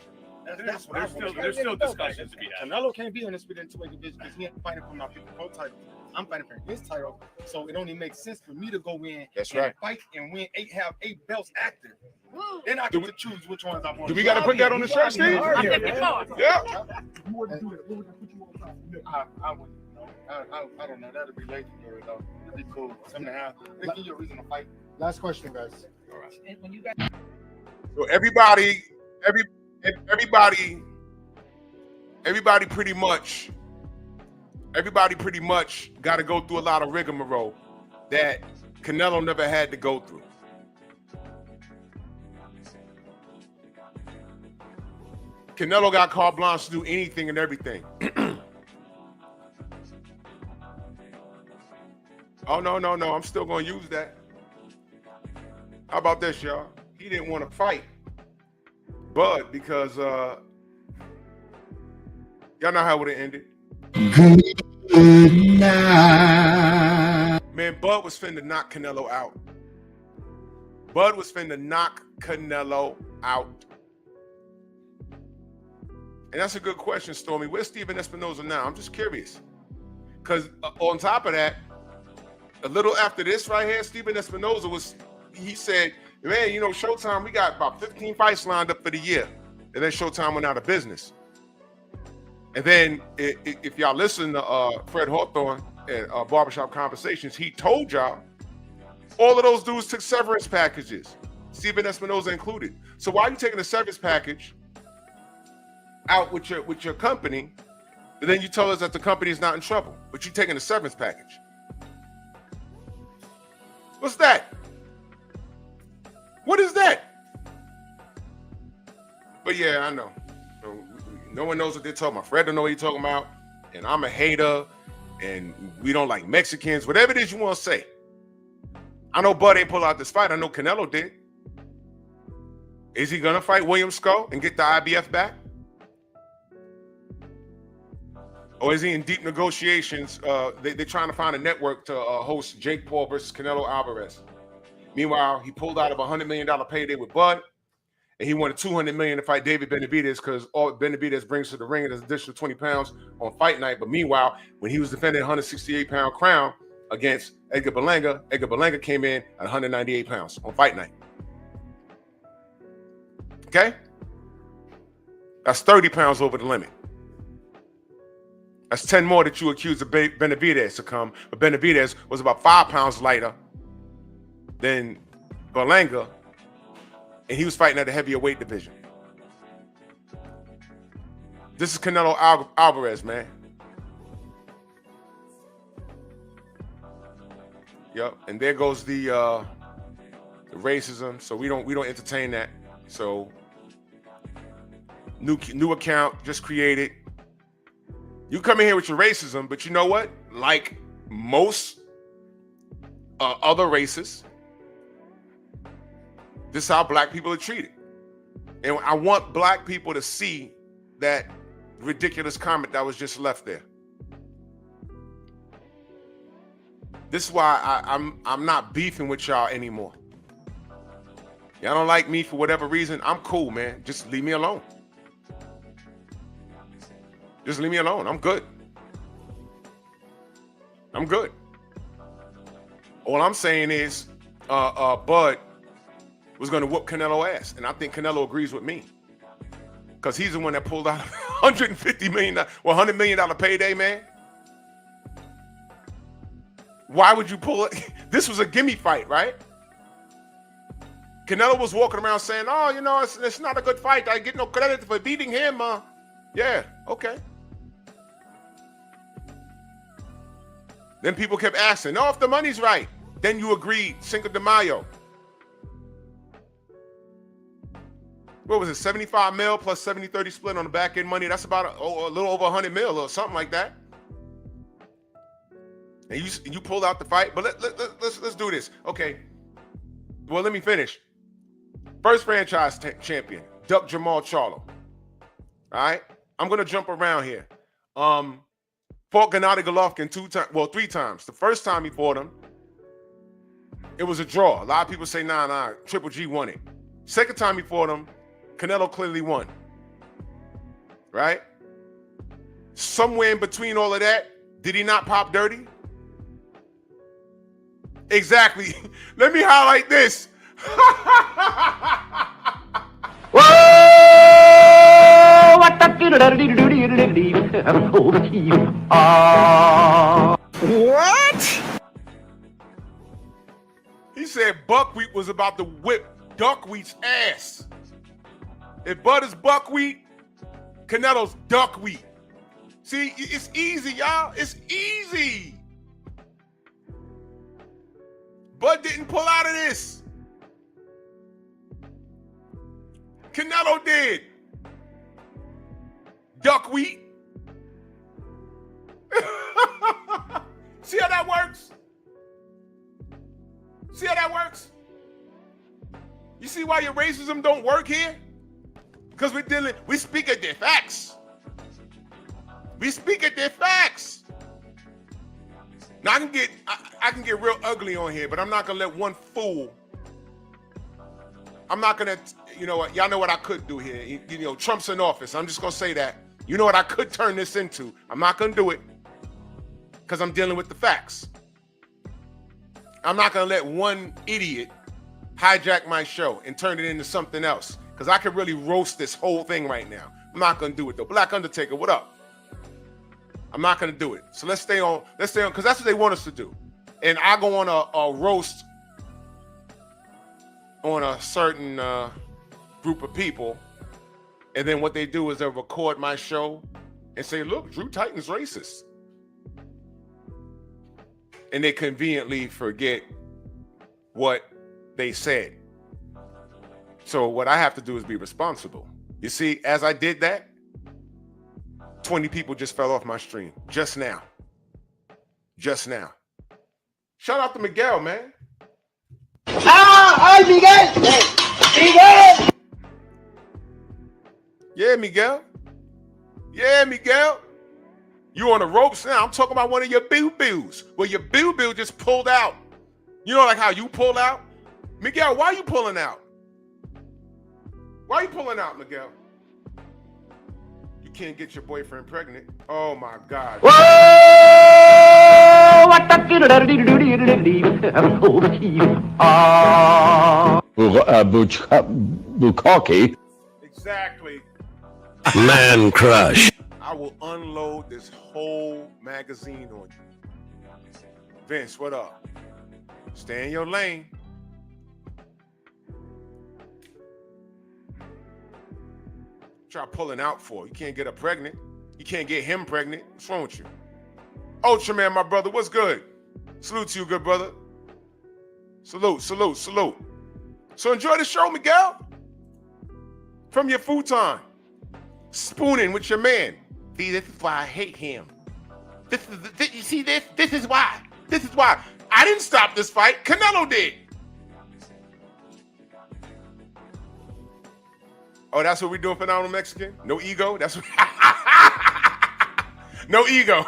That's what There's still discussions to be had. Canelo can't be undisputed in two-weight division because he ain't fighting for my 54 title. I'm fighting for his title, so it only makes sense for me to go in and fight and win have eight belts active. Then I get to choose which ones I want. Do we got to put that on the shirt, Steve? Yeah. I don't know. That'd be legendary though. It'd be cool. Something to have. It'd give you a reason to fight. Last question, guys. So everybody pretty much got to go through a lot of rigmarole that Canelo never had to go through. Canelo got carte blanche to do anything and everything. Oh, no. I'm still going to use that. How about this, y'all? He didn't want to fight Bud because y'all know how it would have ended. Good night. Man, Bud was finna knock Canelo out. Bud was finna knock Canelo out. And that's a good question, Stormy. Where's Steven Espinoza now? I'm just curious. Because on top of that, a little after this right here, Steven Espinoza he said, man, you know, Showtime, we got about 15 fights lined up for the year. And then Showtime went out of business. And then if y'all listen to Fred Hawthorne and Barbershop Conversations, he told y'all all of those dudes took severance packages, Steven Espinoza included. So why are you taking a severance package out with your company, and then you tell us that the company is not in trouble, but you're taking a severance package? What's that? What is that? But yeah, I know. No one knows what they're talking about. Fred don't know what he's talking about, and I'm a hater, and we don't like Mexicans. Whatever it is you want to say. I know Bud ain't pull out this fight. I know Canelo did. Is he gonna fight William Skull and get the IBF back? Or is he in deep negotiations? They're trying to find a network to host Jake Paul versus Canelo Alvarez. Meanwhile, he pulled out of a $100 million payday with Bud, and he wanted $200 million to fight David Benavidez because all Benavidez brings to the ring is an additional 20 pounds on fight night. But meanwhile, when he was defending a 168-pound crown against Edgar Berlanga came in at 198 pounds on fight night. Okay? That's 30 pounds over the limit. That's 10 more that you accused of Benavidez to come. But Benavidez was about 5 pounds lighter than Berlanga, and he was fighting at the heavier weight division. This is Canelo Alvarez, man. Yep, and there goes the racism. So we don't entertain that. So new account just created. You come in here with your racism, but you know what? Like most other races, this is how black people are treated. And I want black people to see that ridiculous comment that was just left there. This is why I'm not beefing with y'all anymore. Y'all don't like me for whatever reason. I'm cool, man. Just leave me alone. Just leave me alone. I'm good. I'm good. All I'm saying is Bud was going to whoop Canelo ass. And I think Canelo agrees with me. Because he's the one that pulled out $150 million, $100 million payday, man. Why would you pull it? This was a gimme fight, right? Canelo was walking around saying, oh, you know, it's not a good fight. I get no credit for beating him. Yeah, okay. Then people kept asking, no, if the money's right. Then you agreed, Cinco de Mayo. What was it, 75 mil plus 70-30 split on the back end money? That's about a little over 100 mil or something like that. And you pulled out the fight, but let's do this. Okay, well, let me finish. First franchise champion, Duck Jamal Charlo. All right, I'm going to jump around here. Fought Gennady Golovkin 3 times. The first time he fought him, it was a draw. A lot of people say, nah, Triple G won it. Second time he fought him, Canelo clearly won. Right? Somewhere in between all of that, did he not pop dirty? Exactly. Let me highlight this. What? He said buckwheat was about to whip duckweed's ass. If Bud is buckwheat, Canelo's duckweed. See, it's easy, y'all. It's easy. Bud didn't pull out of this. Canelo did. Duckweed. See how that works? See how that works? You see why your racism don't work here? Because we speak at their facts. We speak at their facts. Now I can get real ugly on here, but I'm not gonna let one fool. I'm not gonna, you know what? Y'all know what I could do here. You know, Trump's in office. I'm just gonna say that. You know what I could turn this into? I'm not gonna do it because I'm dealing with the facts. I'm not gonna let one idiot hijack my show and turn it into something else because I could really roast this whole thing right now. I'm not gonna do it though. Black Undertaker, what up? I'm not gonna do it. So let's stay on, because that's what they want us to do. And I go on a roast on a certain group of people, and then what they do is they'll record my show and say, look, Drew Titan's racist. And they conveniently forget what they said. So what I have to do is be responsible. You see, as I did that, 20 people just fell off my stream just now. Just now. Shout out to Miguel, man. ¡Ay, Miguel! ¡Miguel! Yeah, Miguel. Yeah, Miguel. You on the ropes now. I'm talking about one of your boo-boos. Well, your boo-boo just pulled out. You know, like how you pulled out? Miguel, why are you pulling out? Why are you pulling out, Miguel? You can't get your boyfriend pregnant. Oh, my God. Bukkake. Exactly. Man crush. I will unload this whole magazine on you. Vince, what up? Stay in your lane. Try pulling out for. You can't get her pregnant. You can't get him pregnant. What's wrong with you? Ultraman, my brother, what's good? Salute to you, good brother. Salute, salute, salute. So enjoy the show, Miguel. From your futon. Spooning with your man. See, this is why I hate him. You see this? This is why. This is why. I didn't stop this fight. Canelo did. Oh, that's what we're doing, Phenomenal Mexican? No ego? That's what... No ego.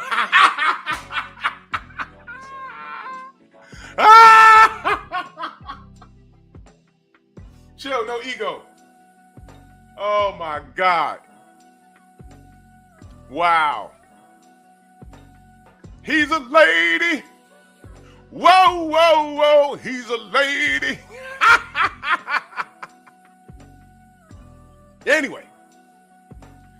Chill, no ego. Oh, my God. Wow. He's a lady. Whoa, whoa, whoa. He's a lady. Anyway,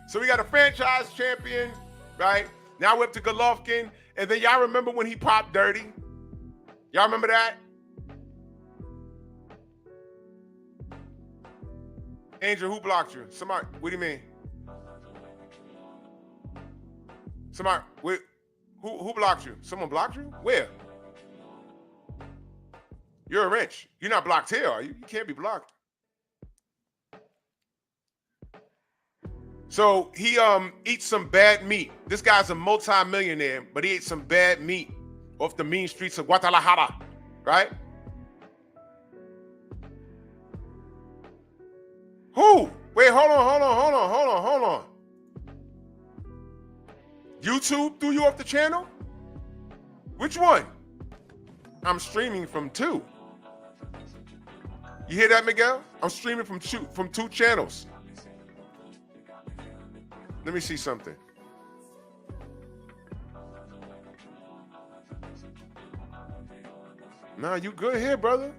so we got a franchise champion, right? Now we're up to Golovkin. And then y'all remember when he popped dirty? Y'all remember that? Angel, who blocked you? Somebody, what do you mean? Somebody, who blocked you? Someone blocked you? Where? You're a wrench. You're not blocked here, are you? You can't be blocked. So he eats some bad meat. This guy's a multi-millionaire, but he ate some bad meat off the mean streets of Guadalajara, right? Who? Wait, hold on. YouTube threw you off the channel? Which one? I'm streaming from 2. You hear that, Miguel? I'm streaming from two channels. Let me see something. Nah, you good here, brother.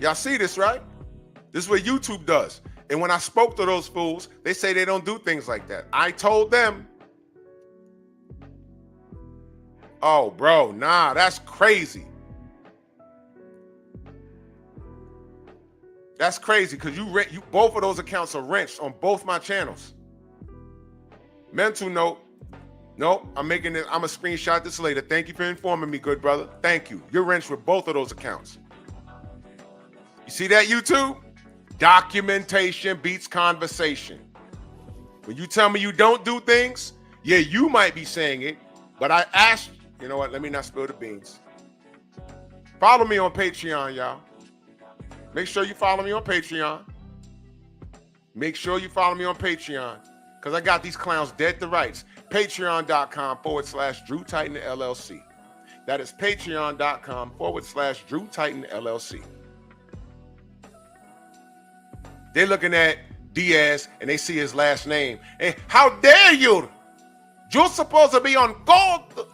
Y'all see this, right? This is what YouTube does. And when I spoke to those fools, they say they don't do things like that. I told them, oh, bro, nah, that's crazy. That's crazy because you both of those accounts are wrenched on both my channels. Mental note. Nope, I'm making it. I'm gonna screenshot this later. Thank you for informing me, good brother. Thank you. You're wrenched with both of those accounts. You see that, YouTube? Documentation beats conversation. When you tell me you don't do things, yeah, you might be saying it, but I asked, you know what? Let me not spill the beans. Follow me on Patreon, y'all. Make sure you follow me on Patreon. Make sure you follow me on Patreon because I got these clowns dead to rights. Patreon.com/Drew Titan LLC. That is Patreon.com/Drew Titan LLC. They're looking at Diaz and they see his last name. And how dare you? You're supposed to be on gold.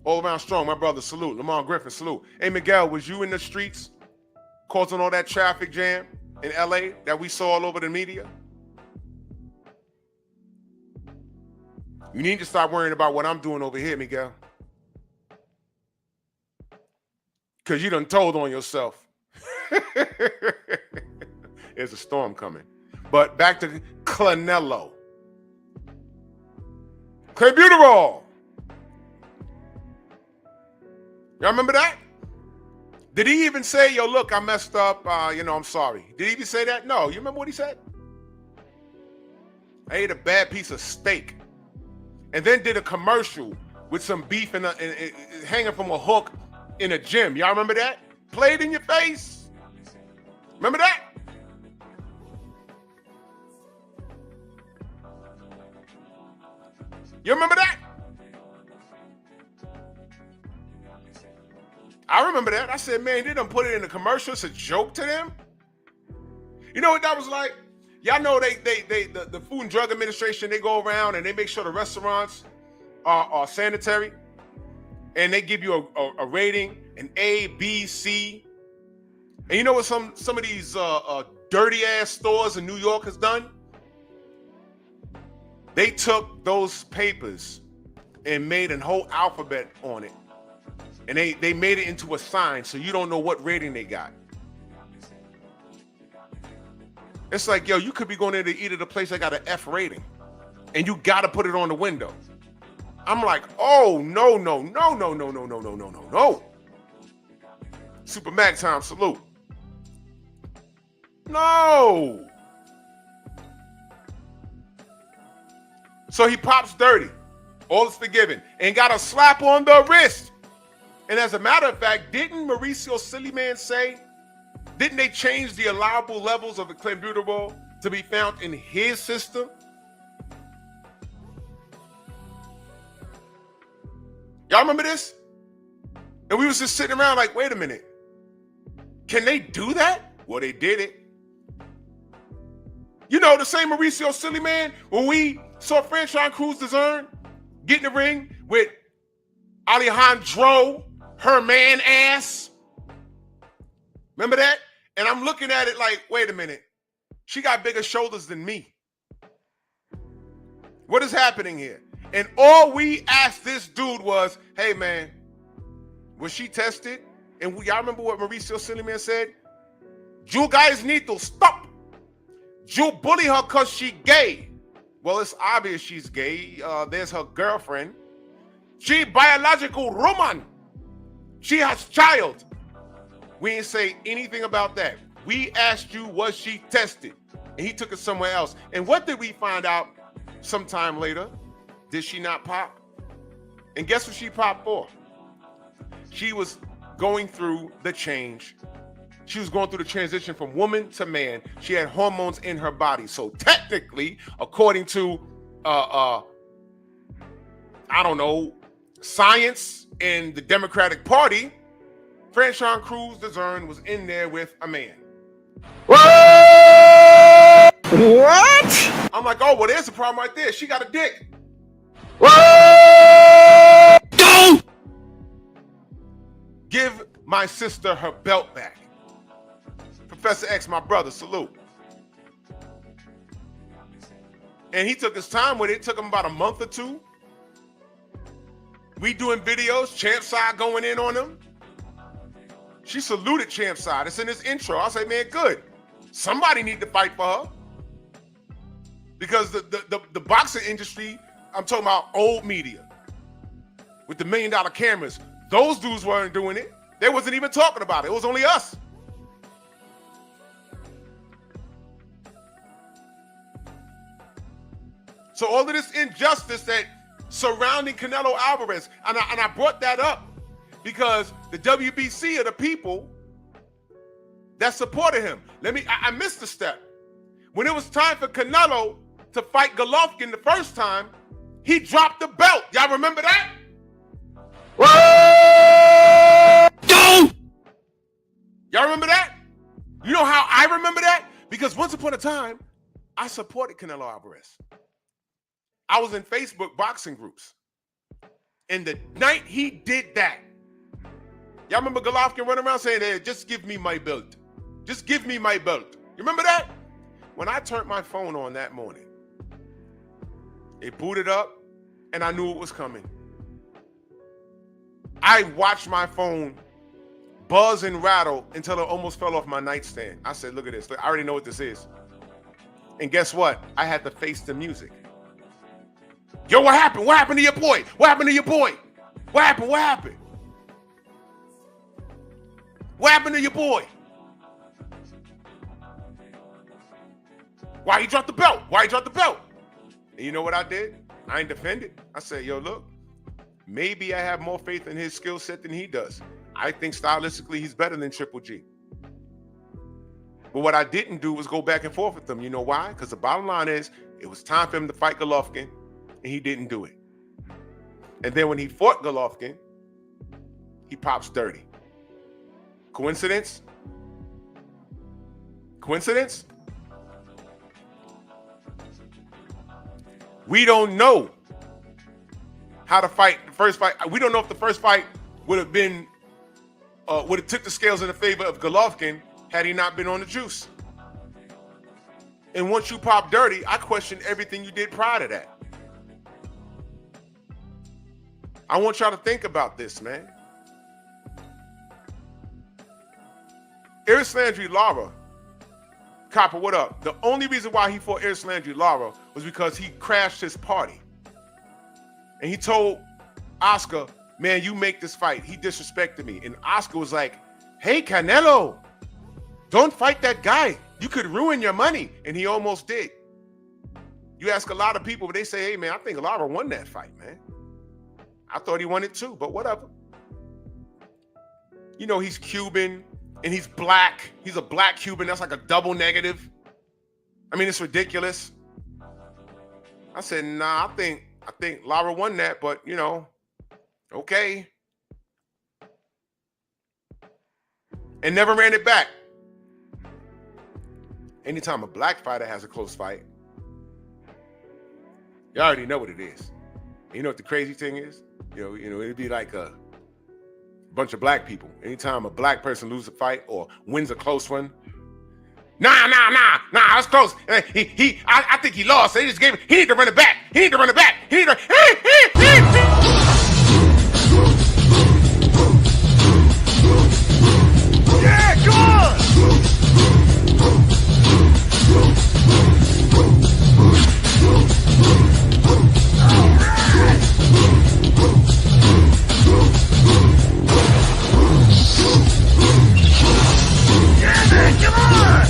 All around strong, my brother, salute. Lamar Griffin, salute. Hey, Miguel, was you in the streets causing all that traffic jam in LA that we saw all over the media? You need to stop worrying about what I'm doing over here, Miguel. Because you done told on yourself. There's a storm coming. But back to Canelo. Clenbuterol. Y'all remember that? Did he even say, yo, look, I messed up, I'm sorry. Did he even say that? No. You remember what he said? I ate a bad piece of steak. And then did a commercial with some beef and hanging from a hook in a gym. Y'all remember that? Played in your face. Remember that? You remember that? I remember that. I said, man, they done put it in the commercial. It's a joke to them. You know what that was like? Y'all know the Food and Drug Administration, they go around and they make sure the restaurants are sanitary. And they give you a rating, an A, B, C. And you know what some of these dirty ass stores in New York has done? They took those papers and made a whole alphabet on it. And they made it into a sign so you don't know what rating they got. It's like, yo, you could be going there to eat at a place that got an F rating. And you got to put it on the window. I'm like, oh, no. Super Mac time, salute. No. So he pops dirty. All is forgiven. And got a slap on the wrist. And as a matter of fact, didn't Mauricio Sillyman say, didn't they change the allowable levels of the clenbuterol to be found in his system? Y'all remember this? And we was just sitting around like, wait a minute. Can they do that? Well, they did it. You know, the same Mauricio Sillyman, when we saw Franchon Cruz Dezern get in the ring with Alejandro, her man ass. Remember that? And I'm looking at it like, wait a minute. She got bigger shoulders than me. What is happening here? And all we asked this dude was, hey, man, was she tested? And y'all remember what Mauricio Silliman said? You guys need to stop. You bully her because she gay. Well, it's obvious she's gay. There's her girlfriend. She biological woman. She has child. We didn't say anything about that. We asked you, was she tested? And he took it somewhere else. And what did we find out sometime later? Did she not pop? And guess what she popped for? She was going through the change. She was going through the transition from woman to man. She had hormones in her body. So technically, according to, I don't know, science and the Democratic Party, Franchon Cruz Dezern was in there with a man. What? I'm like, oh, well, there's a problem right there. She got a dick. What? Go! Give my sister her belt back. Professor X, my brother, salute. And he took his time with it. It took him about a month or two. We doing videos, Champ Side going in on him. She saluted Champ Side. It's in his intro. I say, man, good. Somebody need to fight for her. Because the boxing industry, I'm talking about old media with the $1 million cameras, those dudes weren't doing it. They wasn't even talking about it. It was only us. So all of this injustice that surrounding Canelo Alvarez, and I brought that up because the WBC are the people that supported him. I missed a step. When it was time for Canelo to fight Golovkin the first time, he dropped the belt. Y'all remember that? Go! Y'all remember that? You know how I remember that? Because once upon a time, I supported Canelo Alvarez. I was in Facebook boxing groups. And the night he did that, y'all remember Golovkin running around saying, hey, just give me my belt. Just give me my belt. You remember that? When I turned my phone on that morning, it booted up and I knew it was coming. I watched my phone buzz and rattle until it almost fell off my nightstand. I said, look at this. Look, I already know what this is. And guess what? I had to face the music. Yo, what happened? What happened to your boy? What happened to your boy? What happened? What happened? What happened to your boy? Why he dropped the belt? Why he dropped the belt? And you know what I did? I ain't defended. I said, yo, look, maybe I have more faith in his skill set than he does. I think stylistically he's better than Triple G. But what I didn't do was go back and forth with them. You know why? Because the bottom line is it was time for him to fight Golovkin, and he didn't do it. And then when he fought Golovkin, he pops 30. Coincidence? Coincidence? We don't know how to fight the first fight. We don't know if the first fight would have been, would have took the scales in the favor of Golovkin had he not been on the juice. And once you pop dirty, I question everything you did prior to that. I want y'all to think about this, man. Iris Landry Lara, Copper, what up? The only reason why he fought Iris Landry Lara was because he crashed his party. And he told Oscar, man, you make this fight. He disrespected me. And Oscar was like, hey, Canelo, don't fight that guy. You could ruin your money. And he almost did. You ask a lot of people, but they say, hey, man, I think Lara won that fight, man. I thought he won it too, but whatever. You know, he's Cuban and he's black. He's a black Cuban. That's like a double negative. I mean, it's ridiculous. I said, nah, I think Lara won that, but you know, okay. And never ran it back. Anytime a black fighter has a close fight, you already know what it is. You know what the crazy thing is? You know, it'd be like a bunch of black people. Anytime a black person loses a fight or wins a close one, Nah, that's close. I think he lost. They just gave him. He need to run it back. He need to run it back. He need to. Yeah, come on. Yeah, man, come on.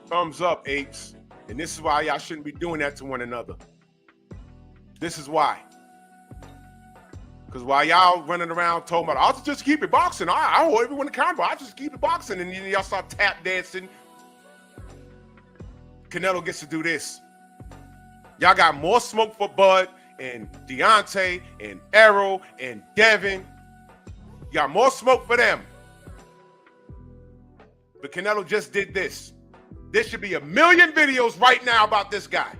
Thumbs up, apes. And this is why y'all shouldn't be doing that to one another. This is why. Because while y'all running around talking about, I'll just keep it boxing. I hold everyone accountable. I'll just keep it boxing. And then y'all start tap dancing. Canelo gets to do this. Y'all got more smoke for Bud and Deontay and Errol and Devin. Y'all more smoke for them. But Canelo just did this. There should be 1 million videos right now about this guy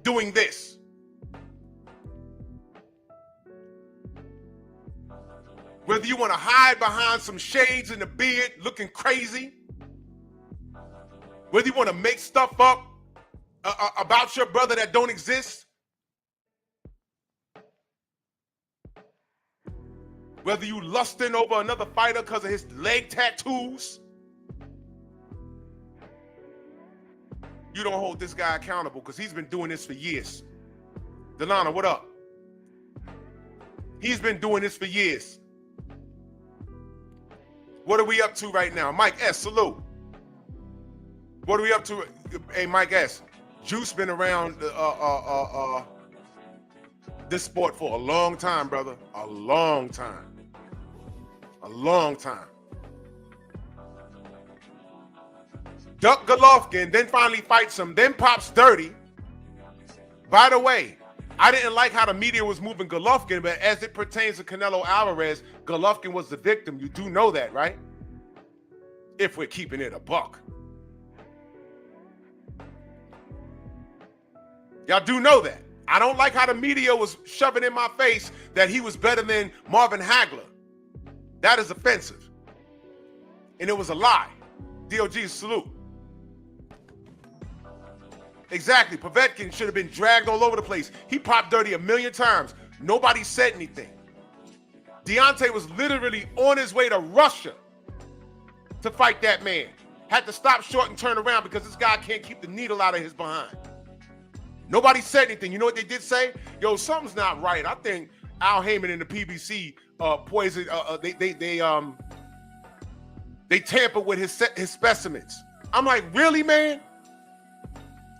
doing this. Whether you want to hide behind some shades in the beard looking crazy, whether you want to make stuff up about your brother that don't exist, whether you lusting over another fighter because of his leg tattoos, you don't hold this guy accountable because he's been doing this for years. Delana, what up? He's been doing this for years. What are we up to right now? Mike S, salute. What are we up to? Hey, Mike S, Juice been around this sport for a long time, brother. A long time. A long time. Duck Golovkin, then finally fights him, then pops 30. By the way, I didn't like how the media was moving Golovkin, but as it pertains to Canelo Alvarez, Golovkin was the victim. You do know that, right? If we're keeping it a buck. Y'all do know that. I don't like how the media was shoving in my face that he was better than Marvin Hagler. That is offensive. And it was a lie. DOG, salute. Exactly. Povetkin should have been dragged all over the place. He popped dirty 1 million times. Nobody said anything. Deontay was literally on his way to Russia to fight that man. Had to stop short and turn around because this guy can't keep the needle out of his behind. Nobody said anything. You know what they did say? Yo, something's not right. I think Al Heyman and the PBC poisoned. They tampered with his specimens. I'm like, really, man?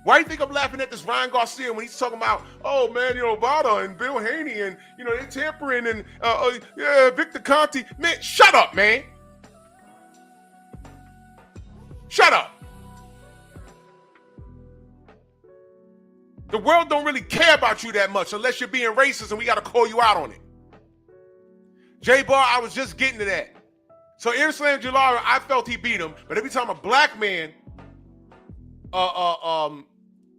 Why do you think I'm laughing at this Ryan Garcia when he's talking about, oh man, Vada and Bill Haney and they're tampering and Victor Conti? Man, shut up, man. Shut up. The world don't really care about you that much unless you're being racist and we got to call you out on it. J-Bar, I was just getting to that. So Islam Jalari, I felt he beat him, but every time a black man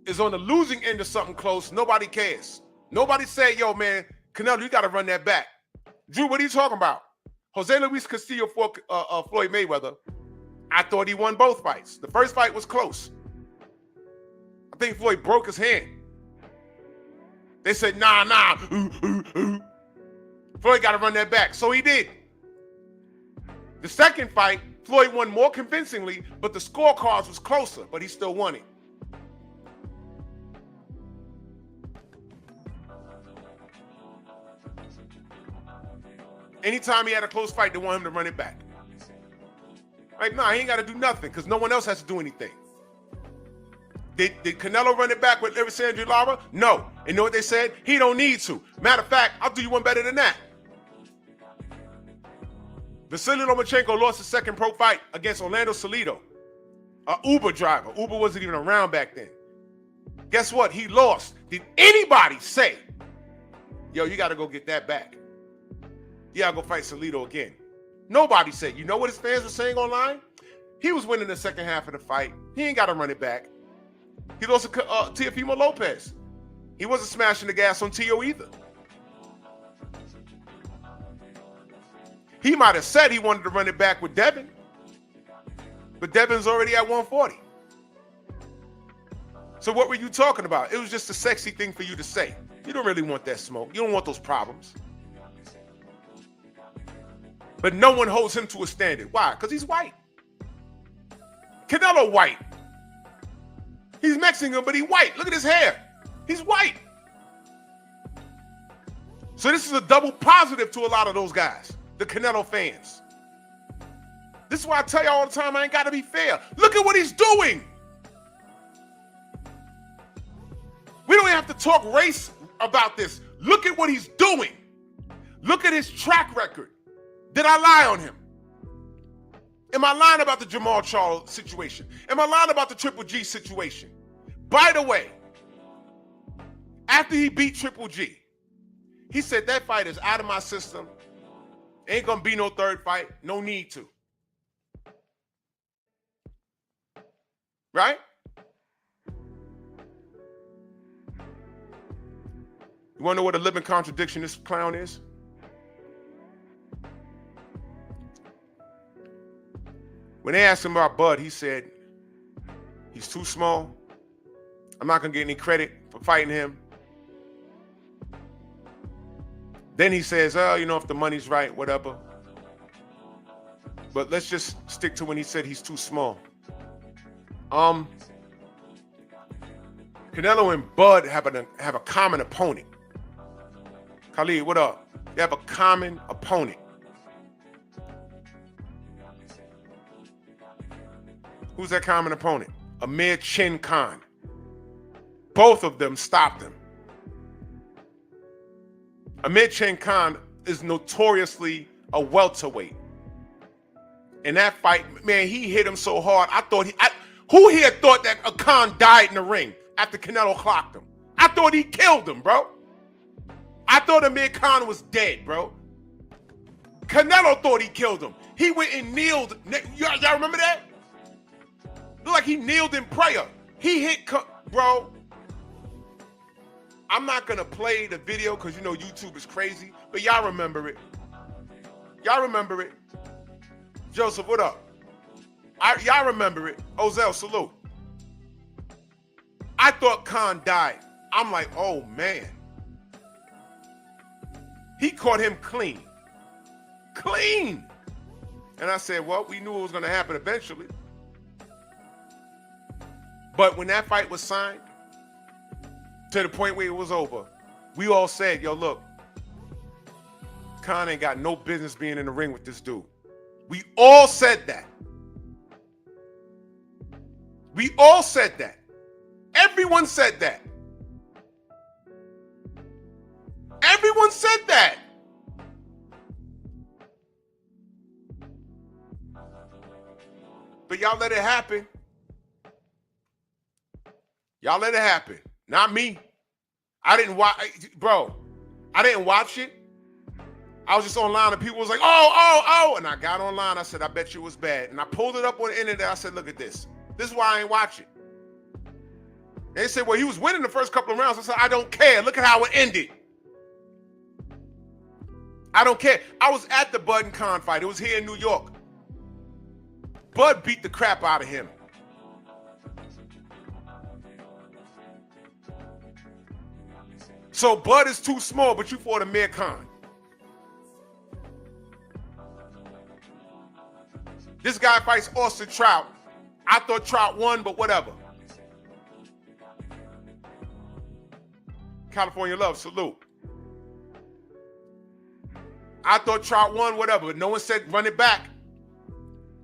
is on the losing end of something close, nobody cares. Nobody say, yo, man, Canelo, you got to run that back. Drew, what are you talking about? Jose Luis Castillo for Floyd Mayweather, I thought he won both fights. The first fight was close. I think Floyd broke his hand. They said, nah. Floyd got to run that back. So he did. The second fight, Floyd won more convincingly, but the scorecards was closer, but he still won it. Anytime he had a close fight, they want him to run it back. Like, nah, he ain't got to do nothing because no one else has to do anything. Did Canelo run it back with Alexandre Lara? No. And you know what they said? He don't need to. Matter of fact, I'll do you one better than that. Vasily Lomachenko lost his second pro fight against Orlando Salido, an Uber driver. Uber wasn't even around back then. Guess what? He lost. Did anybody say, yo, you got to go get that back? You got to go fight Salido again? Nobody said. You know what his fans were saying online? He was winning the second half of the fight. He ain't got to run it back. He lost to Teofimo Lopez. He wasn't smashing the gas on Tio either. He might have said he wanted to run it back with Devin, but Devin's already at 140. So what were you talking about? It was just a sexy thing for you to say. You don't really want that smoke. You don't want those problems. But no one holds him to a standard. Why? Because he's white. Canelo white. He's Mexican, but he's white. Look at his hair. He's white. So this is a double positive to a lot of those guys, the Canelo fans. This is why I tell you all the time, I ain't got to be fair. Look at what he's doing. We don't even have to talk race about this. Look at what he's doing. Look at his track record. Did I lie on him? Am I lying about the Jamal Charles situation? Am I lying about the Triple G situation? By the way, after he beat Triple G, he said that fight is out of my system. Ain't gonna be no third fight. No need to. Right? You wanna know what a living contradiction this clown is? When they asked him about Bud, he said, he's too small. I'm not gonna get any credit for fighting him. Then he says, oh, you know, if the money's right, whatever. But let's just stick to when he said he's too small. Canelo and Bud have a common opponent. Khalid, what up? They have a common opponent. Who's that common opponent? Amir Chin Khan. Both of them stopped him. Amir Chin Khan is notoriously a welterweight. In that fight, man, he hit him so hard. Who here thought that Khan died in the ring after Canelo clocked him? I thought he killed him, bro. I thought Amir Khan was dead, bro. Canelo thought he killed him. He went and kneeled. Y'all remember that? Looked like he kneeled in prayer. He hit, bro. I'm not going to play the video because, you know, YouTube is crazy, but y'all remember it. Y'all remember it. Joseph, what up? Y'all remember it. Ozell, salute. I thought Khan died. I'm like, oh, man. He caught him clean. Clean. And I said, well, we knew it was going to happen eventually. But when that fight was signed, to the point where it was over, we all said, yo, look, Khan ain't got no business being in the ring with this dude. We all said that. We all said that. Everyone said that. Everyone said that. But y'all let it happen. Y'all let it happen. Not me. I didn't watch, bro. I didn't watch it. I was just online and people was like, oh. And I got online. I said, I bet you it was bad. And I pulled it up on the internet. I said, look at this. This is why I ain't watch it. They said, well, he was winning the first couple of rounds. I said, I don't care. Look at how it ended. I don't care. I was at the Bud and Khan fight. It was here in New York. Bud beat the crap out of him. So Bud is too small, but you fought Amir Khan. This guy fights Austin Trout. I thought Trout won, but whatever. California love, salute. I thought Trout won, whatever, but no one said run it back.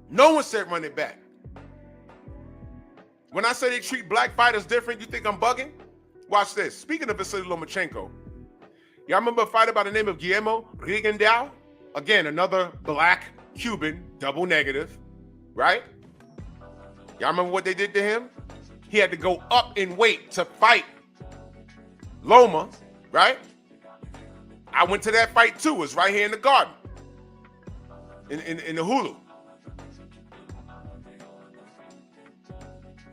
No one said run it back. When I say they treat black fighters different, you think I'm bugging? Watch this. Speaking of Vasily Lomachenko, y'all remember a fighter by the name of Guillermo Rigondeaux? Again, another black Cuban, double negative, right? Y'all remember what they did to him? He had to go up in weight to fight Loma, right? I went to that fight too. It's right here in the garden, in the Hulu.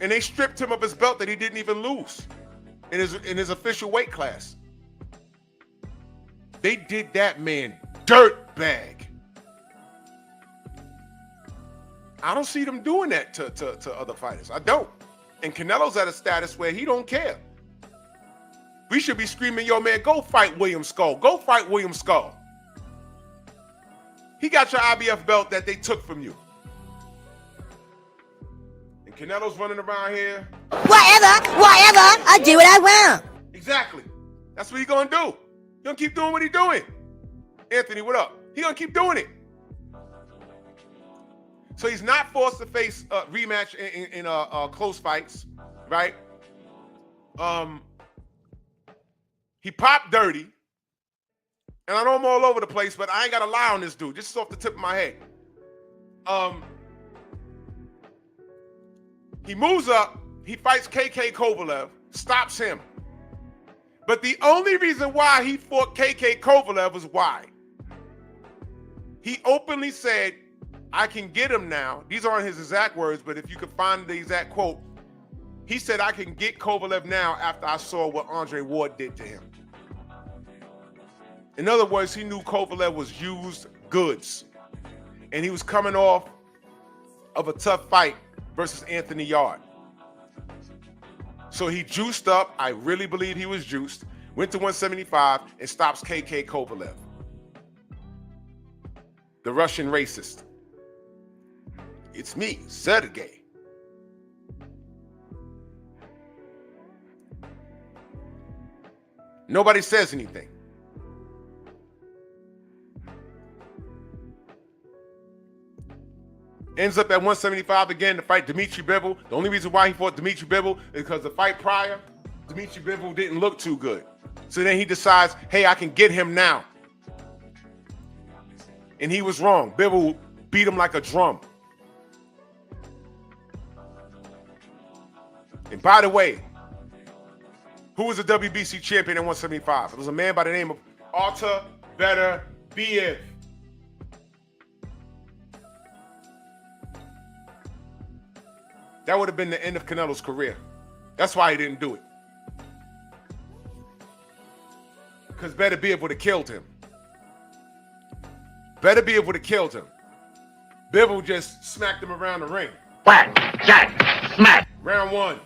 And they stripped him of his belt that he didn't even lose in his official weight class. They did that man dirt bag. I don't see them doing that to other fighters. I don't. And Canelo's at a status where he don't care. We should be screaming, yo, man, go fight William Skull. Go fight William Skull. He got your IBF belt that they took from you. And Canelo's running around here. Whatever, I'll do what I want. Exactly. That's what he's going to do. He's going to keep doing what he's doing. Anthony, what up? He's going to keep doing it. So he's not forced to face a rematch in close fights, right? He popped dirty. And I know I'm all over the place, but I ain't got to lie on this dude. Just off the tip of my head. He moves up. He fights KK Kovalev. Stops him. But the only reason why he fought KK Kovalev was why. He openly said, I can get him now. These aren't his exact words, but if you could find the exact quote, he said, I can get Kovalev now after I saw what Andre Ward did to him. In other words, he knew Kovalev was used goods. And he was coming off of a tough fight versus Anthony Yard. So he juiced up. I really believe he was juiced. Went to 175 and stops KK Kovalev. The Russian racist. It's me, Sergey. Nobody says anything. Ends up at 175 again to fight Dmitry Bivol. The only reason why he fought Dmitry Bivol is because the fight prior, Dmitry Bivol didn't look too good. So then he decides, hey, I can get him now. And he was wrong. Bivol beat him like a drum. And by the way, who was the WBC champion at 175? It was a man by the name of Artur Beterbiev. That would have been the end of Canelo's career. That's why he didn't do it. Because Beterbiev would have killed him. Beterbiev would have killed him. Bivol just smacked him around the ring. Whack, jack, smack. Round one.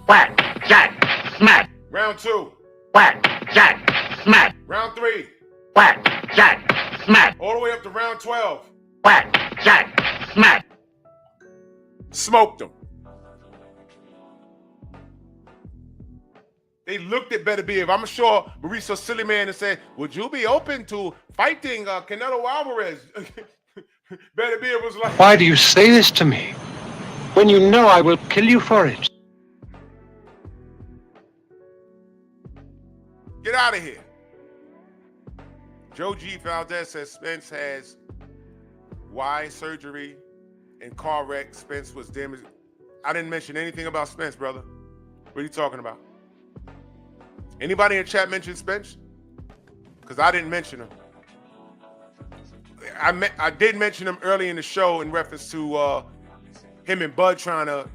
Whack, jack, smack. Round two. Whack, jack, smack. Round three. Whack, jack, smack. All the way up to round 12. Whack, jack, smack. Smoked him. They looked at Beterbiev. I'm sure Mauricio Silliman and said, would you be open to fighting Canelo Alvarez? Beterbiev was like, why do you say this to me when you know I will kill you for it? Get out of here. Joe G. Valdez says Spence has Y surgery and car wreck. Spence was damaged. I didn't mention anything about Spence, brother. What are you talking about? Anybody in chat mention Spence? Because I didn't mention him. I did mention him early in the show in reference to him and Bud trying to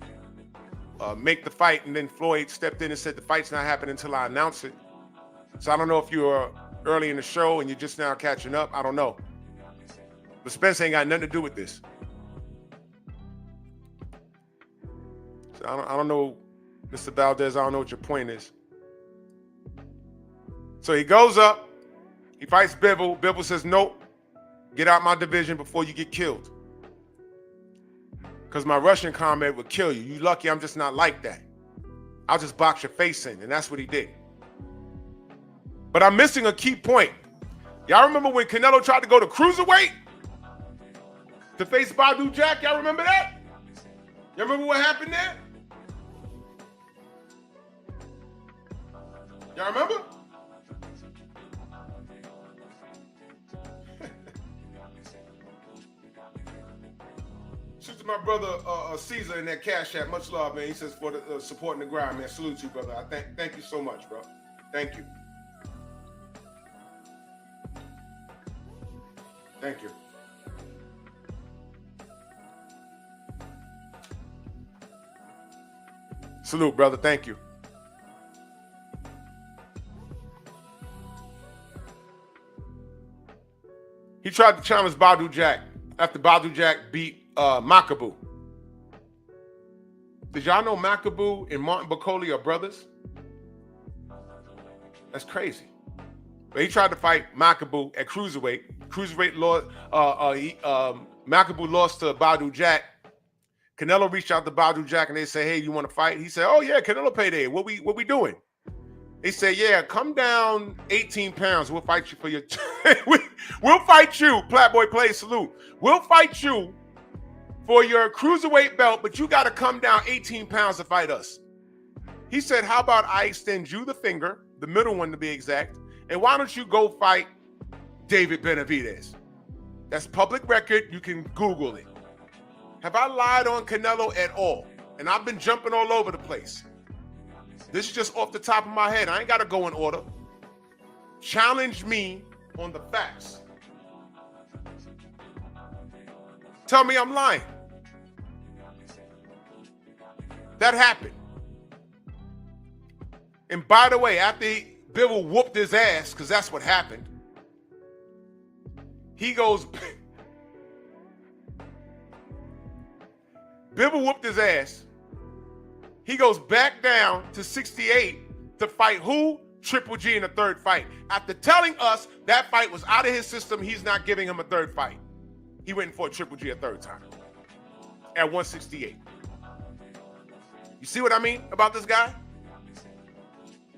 make the fight, and then Floyd stepped in and said the fight's not happening until I announce it. So I don't know if you were early in the show and you're just now catching up. I don't know. But Spence ain't got nothing to do with this. So I don't know, Mr. Valdez, I don't know what your point is. So he goes up, he fights Bivol. Bivol says, nope, get out my division before you get killed. Because my Russian comrade would kill you. You lucky I'm just not like that. I'll just box your face in. And that's what he did. But I'm missing a key point. Y'all remember when Canelo tried to go to cruiserweight to face Badu Jack? Y'all remember that? Y'all remember what happened there? Y'all remember? Shoot to my brother Caesar in that Cash App. Much love, man. He says for the supporting the grind, man. Salute you, brother. I thank you so much, bro. Thank you. Thank you. Salute, brother. Thank you. He tried to challenge Badu Jack after Badu Jack beat Makabu. Did y'all know Makabu and Martin Bakoli are brothers? That's crazy. But he tried to fight Makabu at cruiserweight. Cruiserweight lost. Makabu lost to Badu Jack. Canelo reached out to Badu Jack and they said, "Hey, you want to fight?" He said, "Oh yeah, Canelo payday. What we doing?" They said, "Yeah, come down 18 pounds. We'll fight you for your. We'll fight you." Platboy Play, salute. We'll fight you for your cruiserweight belt, but you got to come down 18 pounds to fight us. He said, "How about I extend you the finger, the middle one to be exact, and why don't you go fight David Benavidez?" That's public record. You can Google it. Have I lied on Canelo at all? And I've been jumping all over the place. This is just off the top of my head. I ain't got to go in order. Challenge me on the facts. Tell me I'm lying. That happened. And by the way, after Bibble whooped his ass, because that's what happened, he goes... Bibble whooped his ass. He goes back down to 68 to fight who? Triple G in the third fight. After telling us that fight was out of his system, he's not giving him a third fight. He went and fought Triple G a third time at 168. You see what I mean about this guy?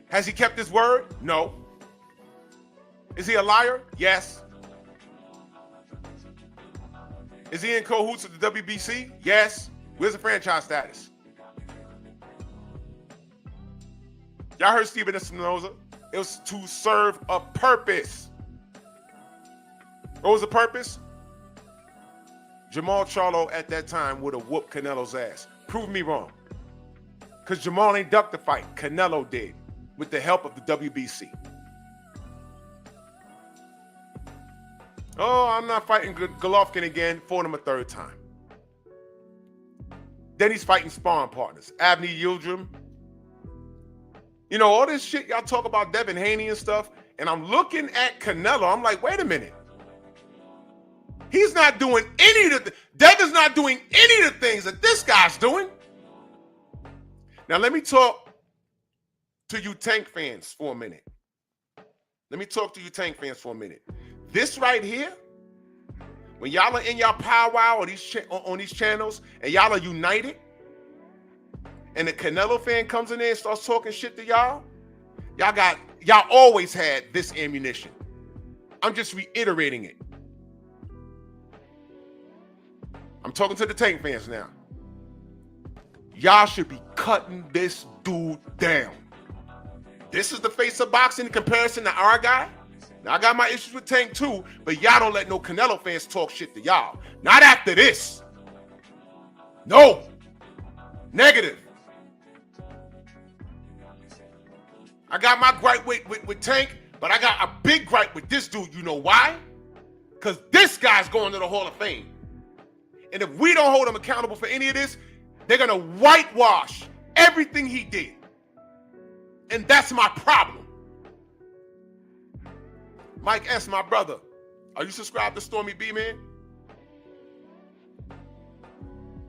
Has he kept his word? No. Is he a liar? Yes. Is he in cahoots with the WBC? Yes. Where's the franchise status? Y'all heard Steven Espinoza? It was to serve a purpose. What was the purpose? Jamal Charlo at that time would have whooped Canelo's ass. Prove me wrong. Because Jamal ain't ducked the fight. Canelo did, with the help of the WBC. Oh, I'm not fighting Golovkin again. Fought him a third time. Then he's fighting sparring partners. Abney Yildirim. You know, all this shit y'all talk about Devin Haney and stuff, and I'm looking at Canelo. I'm like, wait a minute. He's not doing any of the... Devin's not doing any of the things that this guy's doing. Now, let me talk to you Tank fans for a minute. This right here, when y'all are in y'all powwow on these channels and y'all are united, and the Canelo fan comes in there and starts talking shit to y'all always had this ammunition. I'm just reiterating it. I'm talking to the Tank fans now. Y'all should be cutting this dude down. This is the face of boxing in comparison to our guy. Now, I got my issues with Tank too, but y'all don't let no Canelo fans talk shit to y'all. Not after this. No. Negative. I got my gripe with Tank, but I got a big gripe with this dude. You know why? Because this guy's going to the Hall of Fame. And if we don't hold him accountable for any of this, they're going to whitewash everything he did. And that's my problem. Mike S., my brother, are you subscribed to Stormy B, man?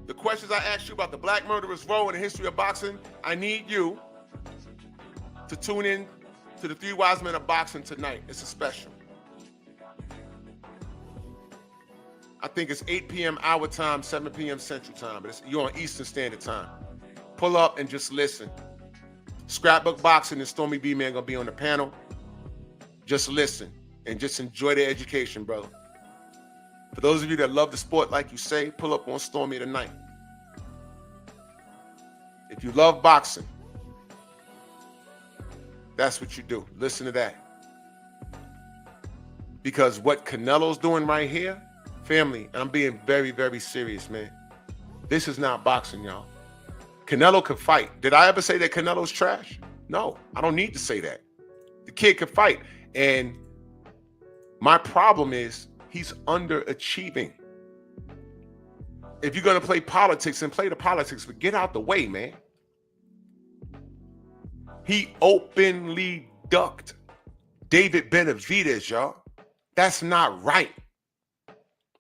The questions I asked you about the Black Murderer's role in the history of boxing, I need you to tune in to the Three Wise Men of Boxing tonight. It's a special. I think it's 8 p.m. our time, 7 p.m. Central Time. But you're on Eastern Standard Time. Pull up and just listen. Scrapbook Boxing and Stormy B, man, gonna be on the panel. Just listen and just enjoy the education, brother. For those of you that love the sport, like you say, pull up on Stormy tonight. If you love boxing, That's what you do. Listen to that. Because what Canelo's doing right here, family, and I'm being very, very serious, man. This is not boxing, y'all. Canelo can fight. Did I ever say that Canelo's trash? No, I don't need to say that. The kid can fight. And my problem is he's underachieving. If you're going to play politics, and play the politics, but get out the way, man. He openly ducked David Benavidez, y'all. That's not right.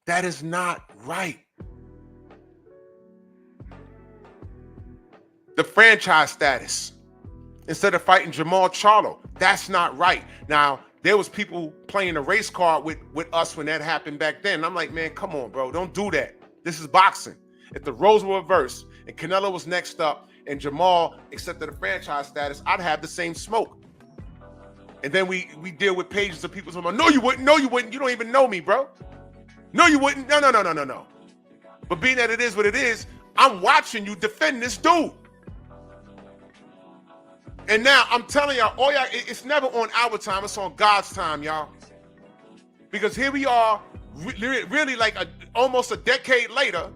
That is not right. The franchise status, instead of fighting Jamal Charlo, that's not right. Now, there was people playing the race card with us when that happened back then. I'm like, man, come on, bro. Don't do that. This is boxing. If the roles were reversed and Canelo was next up and Jamal accepted the franchise status, I'd have the same smoke. And then we deal with pages of people saying, no, you wouldn't. No, you wouldn't. You don't even know me, bro. No, you wouldn't. No. But being that it is what it is, I'm watching you defend this dude. And now I'm telling y'all, it's never on our time. It's on God's time, y'all. Because here we are, really like almost a decade later,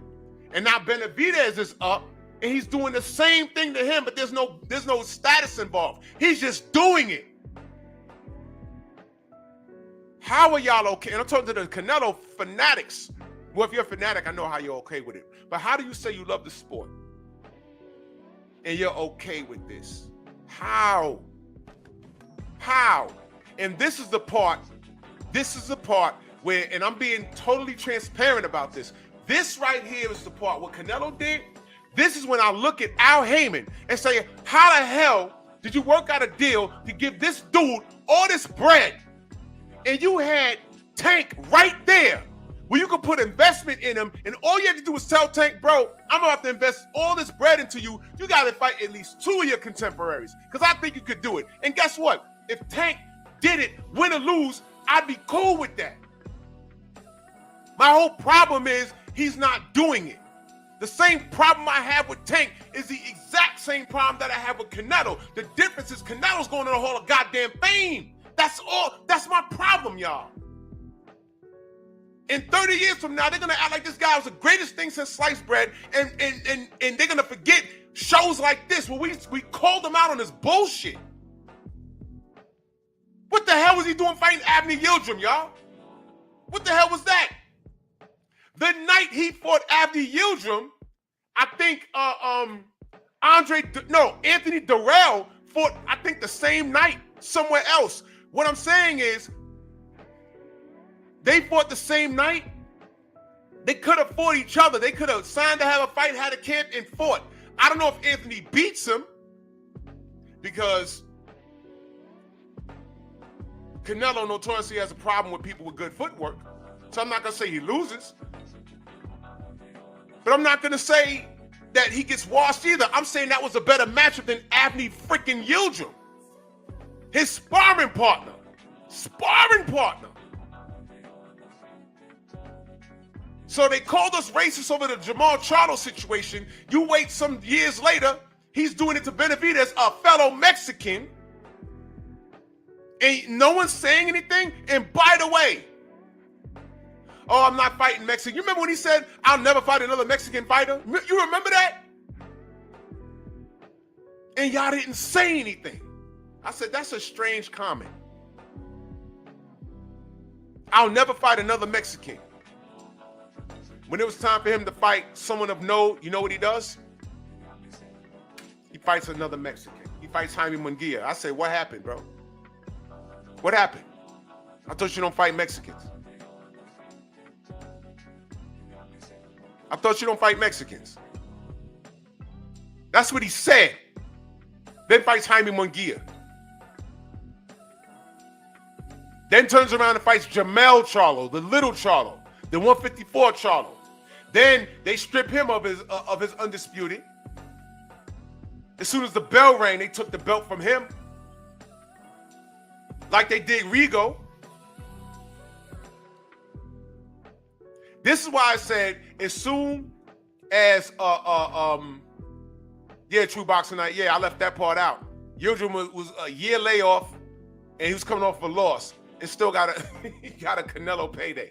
and now Benavidez is up, and he's doing the same thing to him, but there's no status involved. He's just doing it. How are y'all okay? And I'm talking to the Canelo fanatics. Well, if you're a fanatic, I know how you're okay with it. But how do you say you love the sport and you're okay with this? How? And this is the part where, and I'm being totally transparent about this. This right here is the part what Canelo did. This is when I look at Al Heyman and say, how the hell did you work out a deal to give this dude all this bread? And you had Tank right there where you could put investment in him, and all you had to do was tell Tank, bro, I'm gonna have to invest all this bread into you. You gotta fight at least 2 of your contemporaries, because I think you could do it. And guess what? If Tank did it, win or lose, I'd be cool with that. My whole problem is he's not doing it. The same problem I have with Tank is the exact same problem that I have with Canelo. The difference is Canelo's going to the Hall of Goddamn Fame. That's all. That's my problem, y'all. In 30 years from now, they're gonna act like this guy was the greatest thing since sliced bread, and they're gonna forget shows like this where we called him out on this bullshit. What the hell was he doing fighting Abney Yildirim, y'all? What the hell was that? The night he fought Abney Yildirim, I think Anthony Durrell fought, I think, the same night somewhere else. What I'm saying is, they fought the same night. They could have fought each other. They could have signed to have a fight, had a camp, and fought. I don't know if Anthony beats him, because Canelo notoriously has a problem with people with good footwork. So I'm not going to say he loses. But I'm not going to say that he gets washed either. I'm saying that was a better matchup than Abney freaking Yildirim. His sparring partner. So they called us racist over the Jamal Charlo situation. You wait some years later, he's doing it to Benavidez, a fellow Mexican. And no one's saying anything. And by the way, oh, I'm not fighting Mexican. You remember when he said, I'll never fight another Mexican fighter? You remember that? And y'all didn't say anything. I said, that's a strange comment. I'll never fight another Mexican. When it was time for him to fight someone of note, you know what he does? He fights another Mexican. He fights Jaime Munguia. I said, what happened, bro? What happened? I thought you don't fight Mexicans. I thought you don't fight Mexicans. That's what he said. Then fights Jaime Munguia. Then turns around and fights Jamel Charlo, the little Charlo, the 154 Charlo. Then they strip him of his undisputed. As soon as the bell rang, they took the belt from him. Like they did Rigo. This is why I said, as soon as True Boxing Night, I left that part out. Yildirim was a year layoff, and he was coming off a loss, and still got a he got a Canelo payday.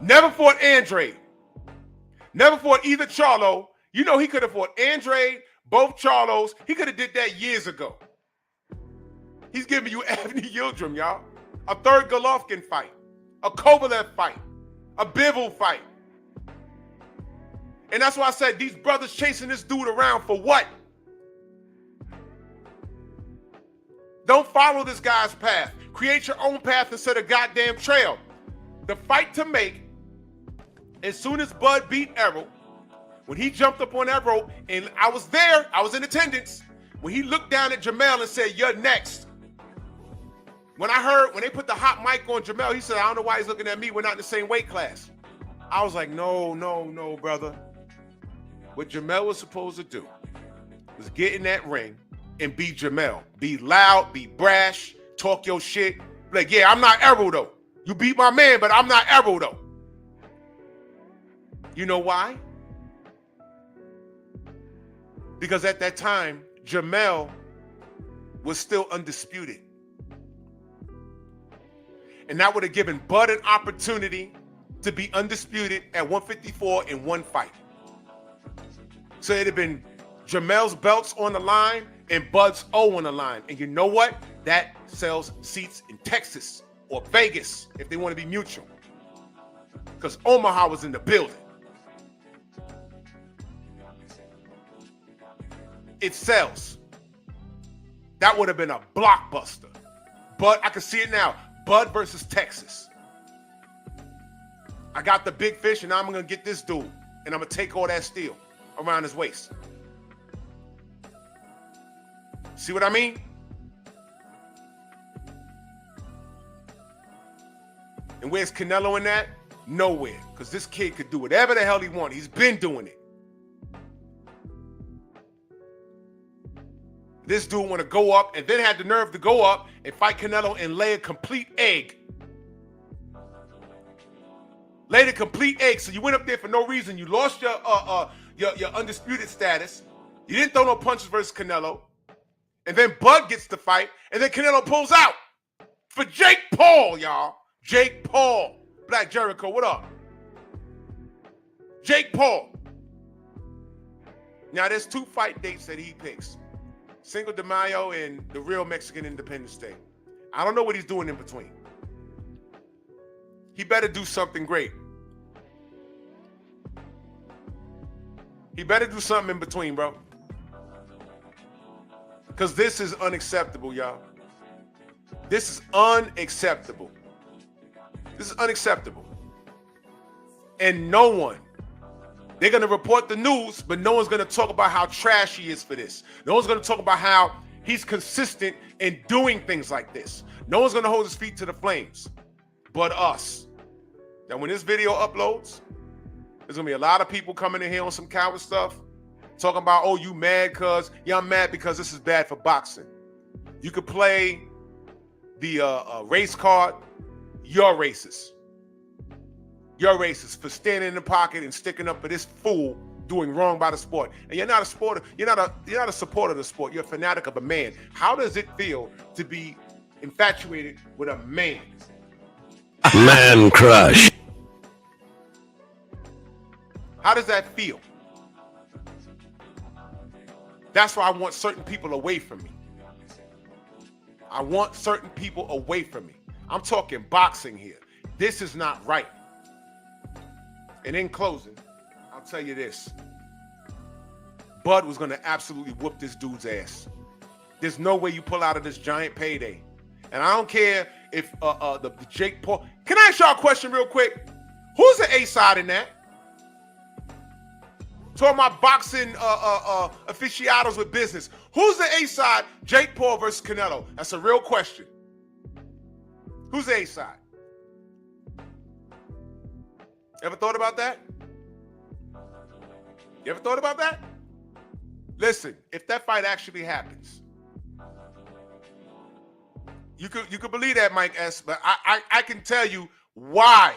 Never fought Andrade. Never fought either Charlo. You know he could have fought Andrade, both Charlos. He could have did that years ago. He's giving you Anthony Yildirim, y'all. A third Golovkin fight. A Kovalev fight. A Bivol fight. And that's why I said these brothers chasing this dude around for what? Don't follow this guy's path. Create your own path instead of goddamn trail. The fight to make, as soon as Bud beat Errol, when he jumped up on that rope, and I was there, I was in attendance, when he looked down at Jamel and said, "You're next." When I heard, when they put the hot mic on Jamel, he said, "I don't know why he's looking at me. We're not in the same weight class." I was like, no, brother. What Jamel was supposed to do was get in that ring and be Jamel. Be loud, be brash, talk your shit. Like, yeah, I'm not Errol though. You beat my man, but I'm not Errol though. You know why? Because at that time, Jamel was still undisputed. And that would have given Bud an opportunity to be undisputed at 154 in one fight. So it'd have been Jamel's belts on the line and Bud's O on the line. And you know what? That sells seats in Texas or Vegas if they want to be mutual. Because Omaha was in the building. It sells. That would have been a blockbuster. But I can see it now. Bud versus Texas. I got the big fish, and I'm going to get this dude. And I'm going to take all that steel around his waist. See what I mean? And where's Canelo in that? Nowhere. Because this kid could do whatever the hell he wants. He's been doing it. This dude want to go up and then had the nerve to go up and fight Canelo and lay a complete egg. Laid a complete egg. So you went up there for no reason. You lost your undisputed status. You didn't throw no punches versus Canelo. And then Bud gets the fight. And then Canelo pulls out for Jake Paul, y'all. Jake Paul. Black Jericho, what up? Jake Paul. Now, there's 2 fight dates that he picks. Cinco de Mayo and the real Mexican Independence Day. I don't know what he's doing in between. He better do something great. He better do something in between, bro. Because this is unacceptable, y'all. This is unacceptable. This is unacceptable. And no one, they're going to report the news, but no one's going to talk about how trash he is for this. No one's going to talk about how he's consistent in doing things like this. No one's going to hold his feet to the flames but us. That when this video uploads, there's going to be a lot of people coming in here on some coward stuff, talking about, oh, you mad because, yeah, I'm mad because this is bad for boxing. You could play the race card. You're racist. You're racist for standing in the pocket and sticking up for this fool doing wrong by the sport. And you're not a supporter. You're not a supporter of the sport. You're a fanatic of a man. How does it feel to be infatuated with a man? Man crush. How does that feel? That's why I want certain people away from me. I want certain people away from me. I'm talking boxing here. This is not right. And in closing, I'll tell you this. Bud was going to absolutely whoop this dude's ass. There's no way you pull out of this giant payday. And I don't care if the Jake Paul... Can I ask y'all a question real quick? Who's the A side in that? To all my boxing aficionados with business. Who's the A side? Jake Paul versus Canelo. That's a real question. Who's the A side? Ever thought about that? You ever thought about that? Listen, if that fight actually happens, you could believe that, Mike S. But I can tell you why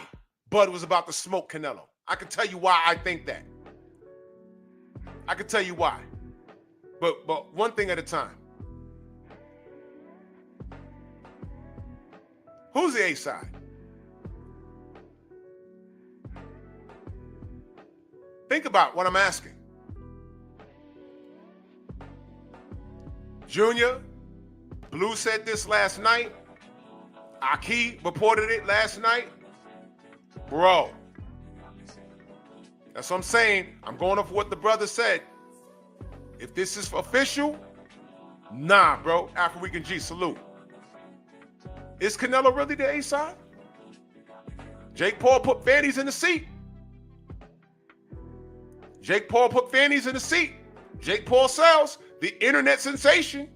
Bud was about to smoke Canelo. I can tell you why I think that. I can tell you why. But one thing at a time. Who's the A side? Think about what I'm asking. Junior, Blue said this last night. Aki reported it last night. Bro, that's what I'm saying. I'm going off what the brother said. If this is official, nah, bro. Afro Weekend G, salute. Is Canelo really the A side? Jake Paul put fannies in the seat. Jake Paul put fannies in the seat. Jake Paul sells, the internet sensation.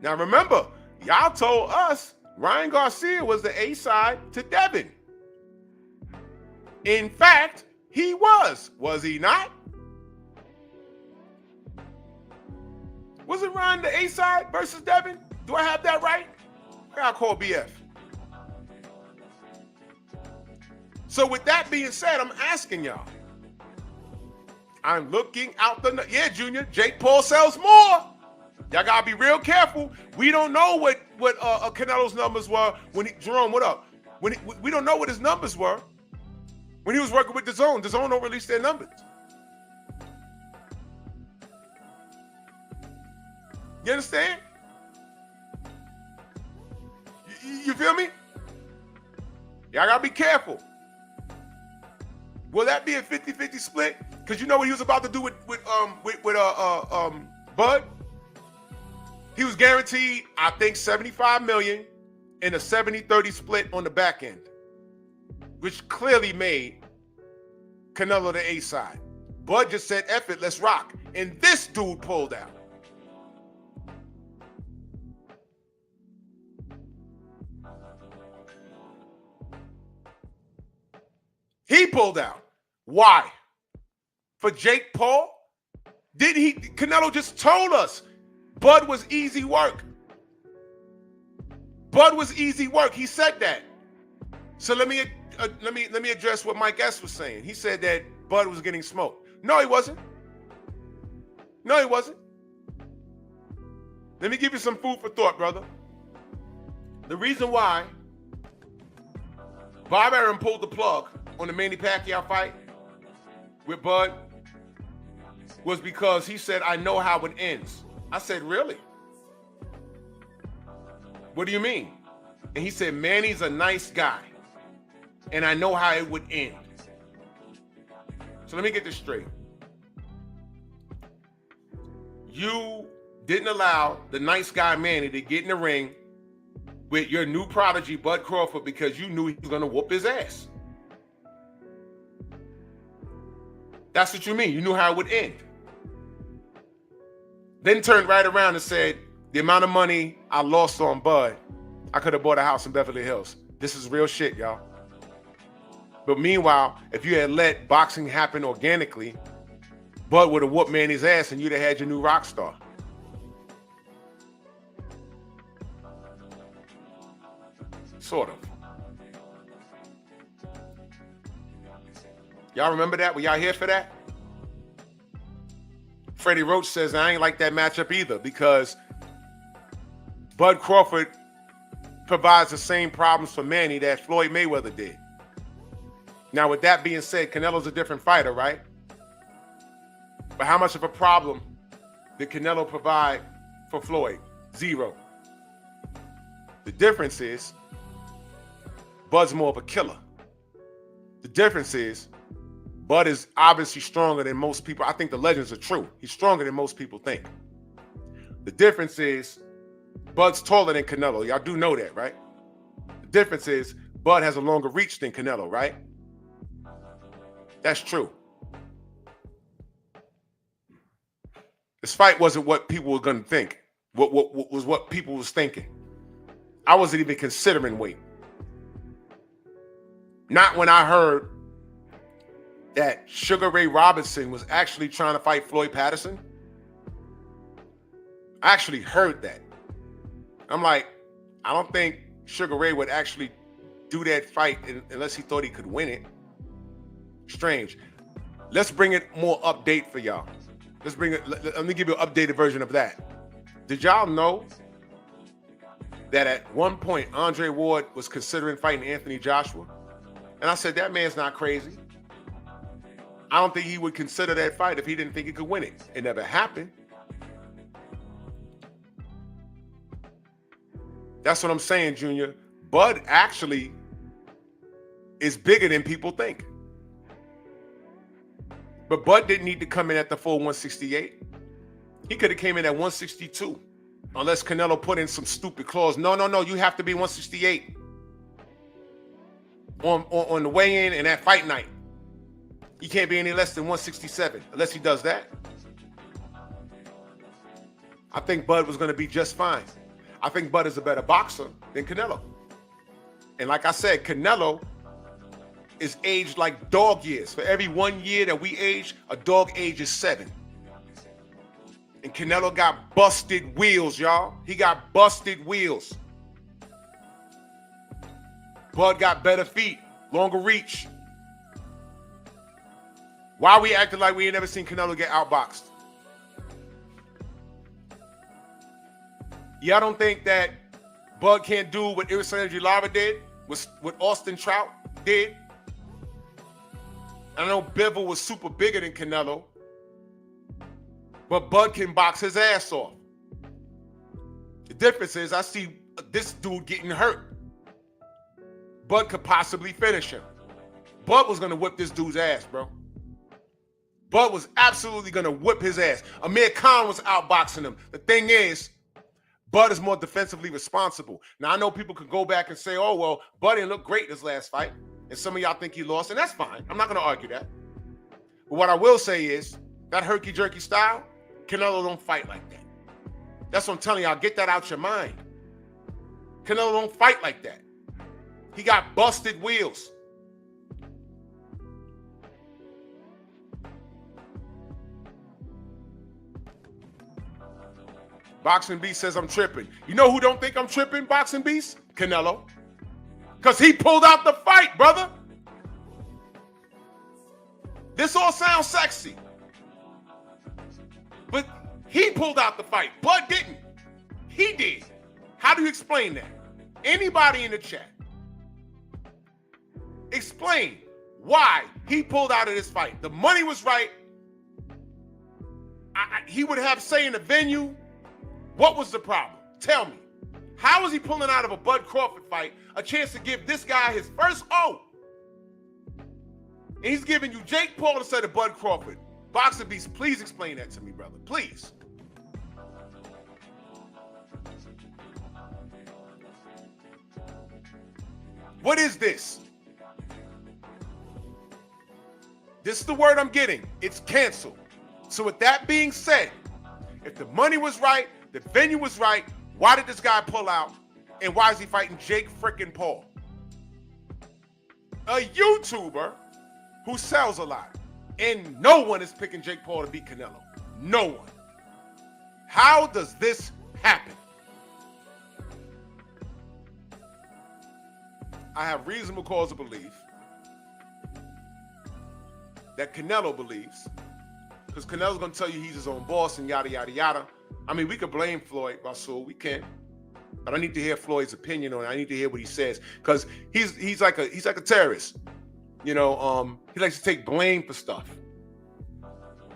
Now remember, y'all told us Ryan Garcia was the A side to Devin. In fact, he was he not? Wasn't Ryan the A side versus Devin? Do I have that right? I gotta call BF. So with that being said, I'm asking y'all. I'm looking out the... Yeah, Junior, Jake Paul sells more. Y'all gotta be real careful. We don't know what Canelo's numbers were when he... Jerome, what up? We don't know what his numbers were when he was working with DAZN. DAZN don't release their numbers. You understand? You feel me? Y'all gotta be careful. Will that be a 50-50 split? Because you know what he was about to do with Bud? He was guaranteed, I think, $75 million in a 70-30 split on the back end, which clearly made Canelo the A side. Bud just said, F it, let's rock. And this dude pulled out. He pulled out. Why? For Jake Paul? Canelo just told us Bud was easy work. Bud was easy work. He said that. So let me address what Mike S was saying. He said that Bud was getting smoked. No, he wasn't. No, he wasn't. Let me give you some food for thought, brother. The reason why Bob Arum pulled the plug on the Manny Pacquiao fight with Bud was because he said, I know how it ends. I said, really? What do you mean? And he said, Manny's a nice guy, and I know how it would end. So let me get this straight. You didn't allow the nice guy Manny to get in the ring with your new prodigy, Bud Crawford, because you knew he was going to whoop his ass. That's what you mean. You knew how it would end. Then turned right around and said, the amount of money I lost on Bud, I could have bought a house in Beverly Hills. This is real shit, y'all. But meanwhile, if you had let boxing happen organically, Bud would have whooped Manny's ass and you'd have had your new rock star. Sort of. Y'all remember that? Were y'all here for that? Freddie Roach says, I ain't like that matchup either because Bud Crawford provides the same problems for Manny that Floyd Mayweather did. Now, with that being said, Canelo's a different fighter, right? But how much of a problem did Canelo provide for Floyd? Zero. The difference is Bud's more of a killer. The difference is Bud is obviously stronger than most people. I think the legends are true. He's stronger than most people think. The difference is Bud's taller than Canelo. Y'all do know that, right? The difference is Bud has a longer reach than Canelo, right? That's true. This fight wasn't what people were going to think. What was what people was thinking. I wasn't even considering weight. Not when I heard that Sugar Ray Robinson was actually trying to fight Floyd Patterson. I actually heard that. I'm like, I don't think Sugar Ray would actually do that fight unless he thought he could win it. Strange. Let's bring it more update for y'all. Let's bring it. Let me give you an updated version of that. Did y'all know that at one point Andre Ward was considering fighting Anthony Joshua? And I said, that man's not crazy. I don't think he would consider that fight if he didn't think he could win it. It never happened. That's what I'm saying, Junior. Bud actually is bigger than people think. But Bud didn't need to come in at the full 168. He could have came in at 162. Unless Canelo put in some stupid clause. No, you have to be 168 on the weigh-in and at fight night. He can't be any less than 167 unless he does that. I think Bud was going to be just fine. I think Bud is a better boxer than Canelo. And like I said, Canelo is aged like dog years. For every 1 year that we age, a dog ages 7. And Canelo got busted wheels, y'all. He got busted wheels. Bud got better feet, longer reach. Why are we acting like we ain't never seen Canelo get outboxed? Y'all don't think that Bud can't do what Irrisalem Lara did, what Austin Trout did? I know Bivol was super bigger than Canelo, but Bud can box his ass off. The difference is I see this dude getting hurt. Bud could possibly finish him. Bud was going to whip this dude's ass, bro. Bud was absolutely going to whip his ass. Amir Khan was outboxing him. The thing is, Bud is more defensively responsible. Now, I know people could go back and say, oh, well, Bud didn't look great in his last fight. And some of y'all think he lost, and that's fine. I'm not going to argue that. But what I will say is, that herky-jerky style, Canelo don't fight like that. That's what I'm telling y'all. Get that out your mind. Canelo don't fight like that. He got busted wheels. Boxing Beast says I'm tripping. You know who don't think I'm tripping, Boxing Beast? Canelo. Because he pulled out the fight, brother. This all sounds sexy. But he pulled out the fight. Bud didn't. He did. How do you explain that? Anybody in the chat, explain why he pulled out of this fight. The money was right. He would have say in the venue. What was the problem? Tell me. How was he pulling out of a Bud Crawford fight a chance to give this guy his first O? And he's giving you Jake Paul instead of Bud Crawford. Boxer Beast, please explain that to me, brother. Please. What is this? This is the word I'm getting. It's canceled. So with that being said, if the money was right, the venue was right, why did this guy pull out? And why is he fighting Jake frickin' Paul? A YouTuber who sells a lot. And no one is picking Jake Paul to beat Canelo. No one. How does this happen? I have reasonable cause to believe that Canelo believes, because Canelo's going to tell you he's his own boss and yada, yada, yada. I mean, we could blame Floyd, Rasul. We can. But I need to hear Floyd's opinion on it. I need to hear what he says, because he's like a terrorist. You know, he likes to take blame for stuff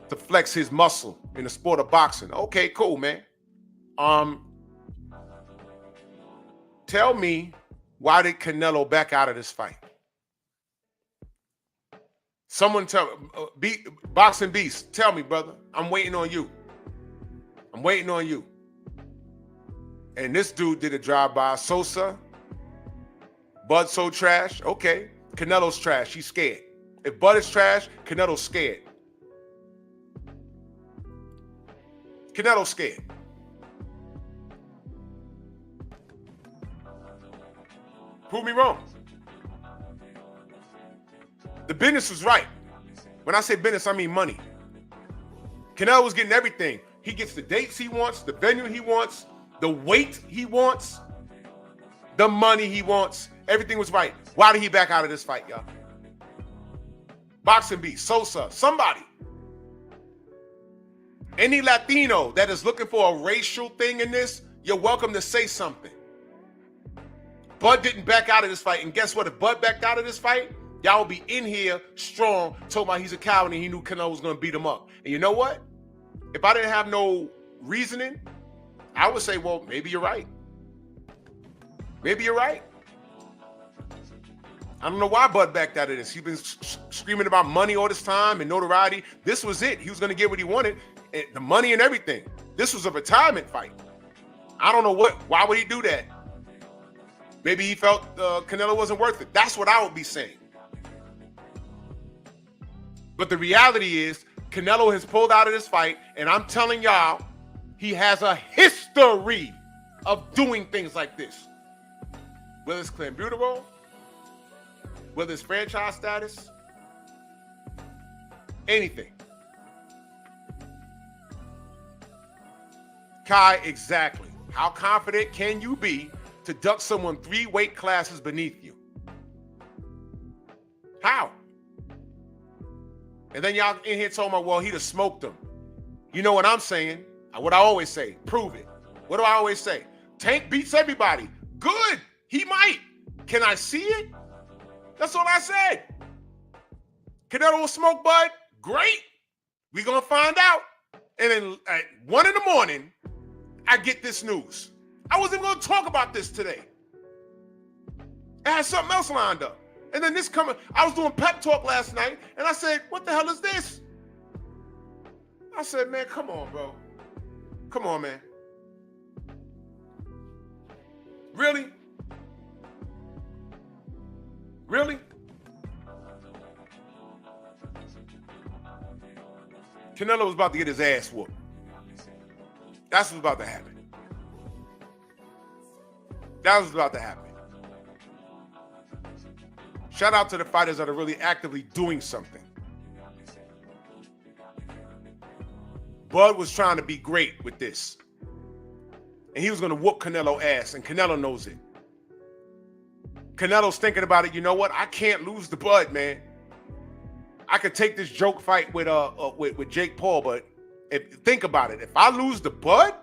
to flex his muscle in the sport of boxing. Okay, cool, man. Tell me, why did Canelo back out of this fight? Someone tell Boxing Beast, tell me, brother. I'm waiting on you. I'm waiting on you. And this dude did a drive-by. Sosa, Bud so trash. Okay, Canelo's trash. He's scared. If Bud is trash, Canelo's scared. Canelo's scared. Prove me wrong. The business was right. When I say business, I mean money. Canelo was getting everything. He gets the dates he wants, the venue he wants, the weight he wants, the money he wants. Everything was right. Why did he back out of this fight, y'all? Boxing Beast, Sosa, somebody. Any Latino that is looking for a racial thing in this, you're welcome to say something. Bud didn't back out of this fight. And guess what? If Bud backed out of this fight, y'all will be in here strong, talking about he's a coward and he knew Canelo was going to beat him up. And you know what? If I didn't have no reasoning, I would say, well, maybe you're right. Maybe you're right. I don't know why Bud backed out of this. He's been screaming about money all this time and notoriety. This was it. He was going to get what he wanted, and the money and everything. This was a retirement fight. I don't know why would he do that? Maybe he felt Canelo wasn't worth it. That's what I would be saying. But the reality is, Canelo has pulled out of this fight, and I'm telling y'all, he has a history of doing things like this. Whether it's clenbuterol, whether it's franchise status, anything. Kai, exactly. How confident can you be to duck someone 3 weight classes beneath you? How? And then y'all in here talking about, well, he'd have smoked him. You know what I'm saying? What I always say, prove it. What do I always say? Tank beats everybody. Good. He might. Can I see it? That's all I said. Canelo will smoke Bud? Great. We're going to find out. And then at 1 in the morning, I get this news. I wasn't going to talk about this today. I had something else lined up. And then this coming, I was doing pep talk last night, and I said, what the hell is this? I said, man, come on, bro. Come on, man. Really? Really? Canelo was about to get his ass whooped. That's what's about to happen. That was about to happen. Shout out to the fighters that are really actively doing something. Bud was trying to be great with this. And he was going to whoop Canelo ass, and Canelo knows it. Canelo's thinking about it. You know what? I can't lose the Bud, man. I could take this joke fight with Jake Paul, but think about it. If I lose the Bud,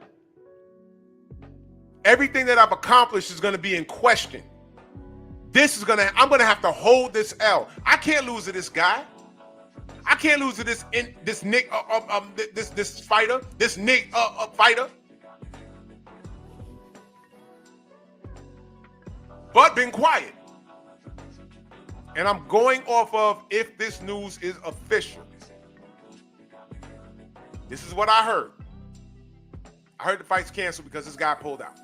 everything that I've accomplished is going to be in question. I'm going to have to hold this L. I can't lose to this guy. I can't lose to this Nick this fighter, this Nick fighter. But been quiet. And I'm going off of if this news is official. This is what I heard. I heard the fight's canceled because this guy pulled out.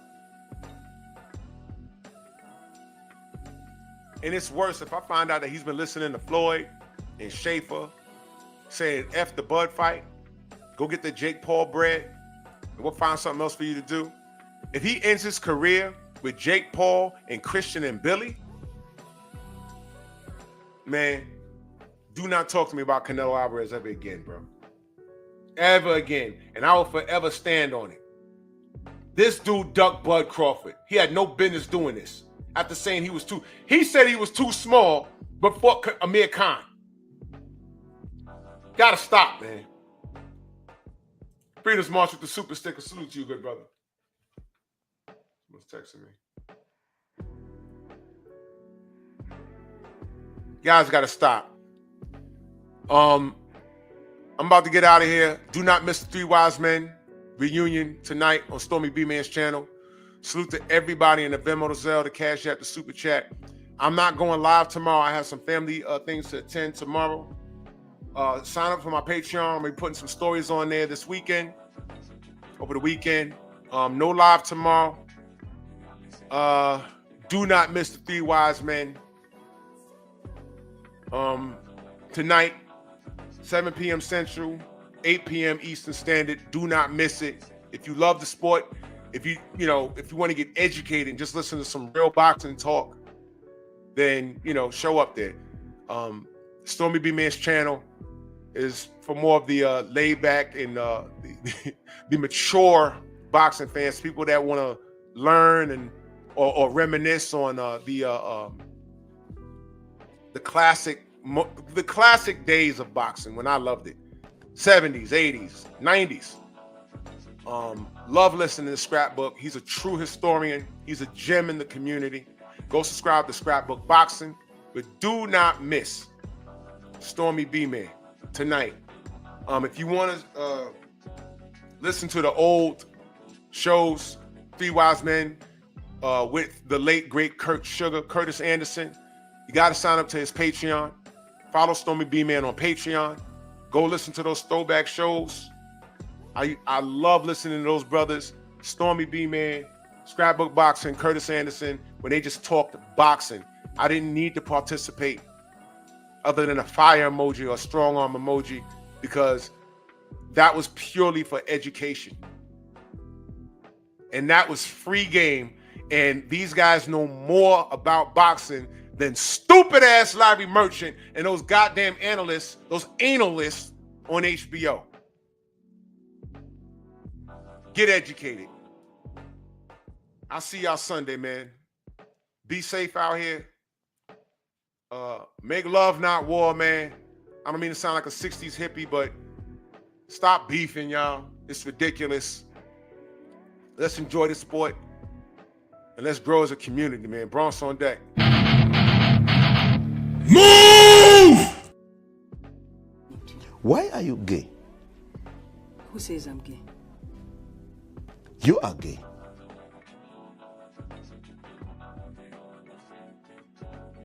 And it's worse if I find out that he's been listening to Floyd and Schaefer saying F the Bud fight, go get the Jake Paul bread, and we'll find something else for you to do. If he ends his career with Jake Paul and Christian and Billy, man, do not talk to me about Canelo Alvarez ever again, bro. Ever again. And I will forever stand on it. This dude ducked Bud Crawford. He had no business doing this. After saying he said he was too small, but fought Amir Khan. Gotta stop, man. Freedom's March with the super sticker. Salute to you, good brother. Someone's texting me. Guys gotta stop. I'm about to get out of here. Do not miss the Three Wise Men reunion tonight on Stormy B Man's channel. Salute to everybody in the Venmo, the Zelle, the Cash App, the Super Chat. I'm not going live tomorrow. I have some family things to attend tomorrow. Sign up for my Patreon. I'm going to be putting some stories on there this weekend, over the weekend. No live tomorrow. Do not miss the Three Wise Men. Tonight, 7 p.m. Central, 8 p.m. Eastern Standard. Do not miss it. If you love the sport, if you want to get educated and just listen to some real boxing talk, then, show up there. Stormy B Man's channel is for more of the laid back and the mature boxing fans, people that want to learn and or reminisce on the classic days of boxing when I loved it. 70s, 80s, 90s. Love listening to Scrapbook. He's a true historian. He's a gem in the community. Go subscribe to Scrapbook Boxing, but do not miss Stormy B-Man tonight. If you want to listen to the old shows, Three Wise Men with the late great Curtis Anderson, you got to sign up to his Patreon. Follow Stormy B-Man on Patreon. Go listen to those throwback shows. I love listening to those brothers, Stormy B-Man, Scrapbook Boxing, Curtis Anderson, when they just talked boxing. I didn't need to participate other than a fire emoji or a strong arm emoji, because that was purely for education. And that was free game. And these guys know more about boxing than stupid ass Larry Merchant and those goddamn analysts, those analists on HBO. Get educated. I'll see y'all Sunday, man. Be safe out here. Make love, not war, man. I don't mean to sound like a 60s hippie, but stop beefing, y'all. It's ridiculous. Let's enjoy the sport and let's grow as a community, man. Bronx on deck. Move! Why are you gay? Who says I'm gay? You are gay.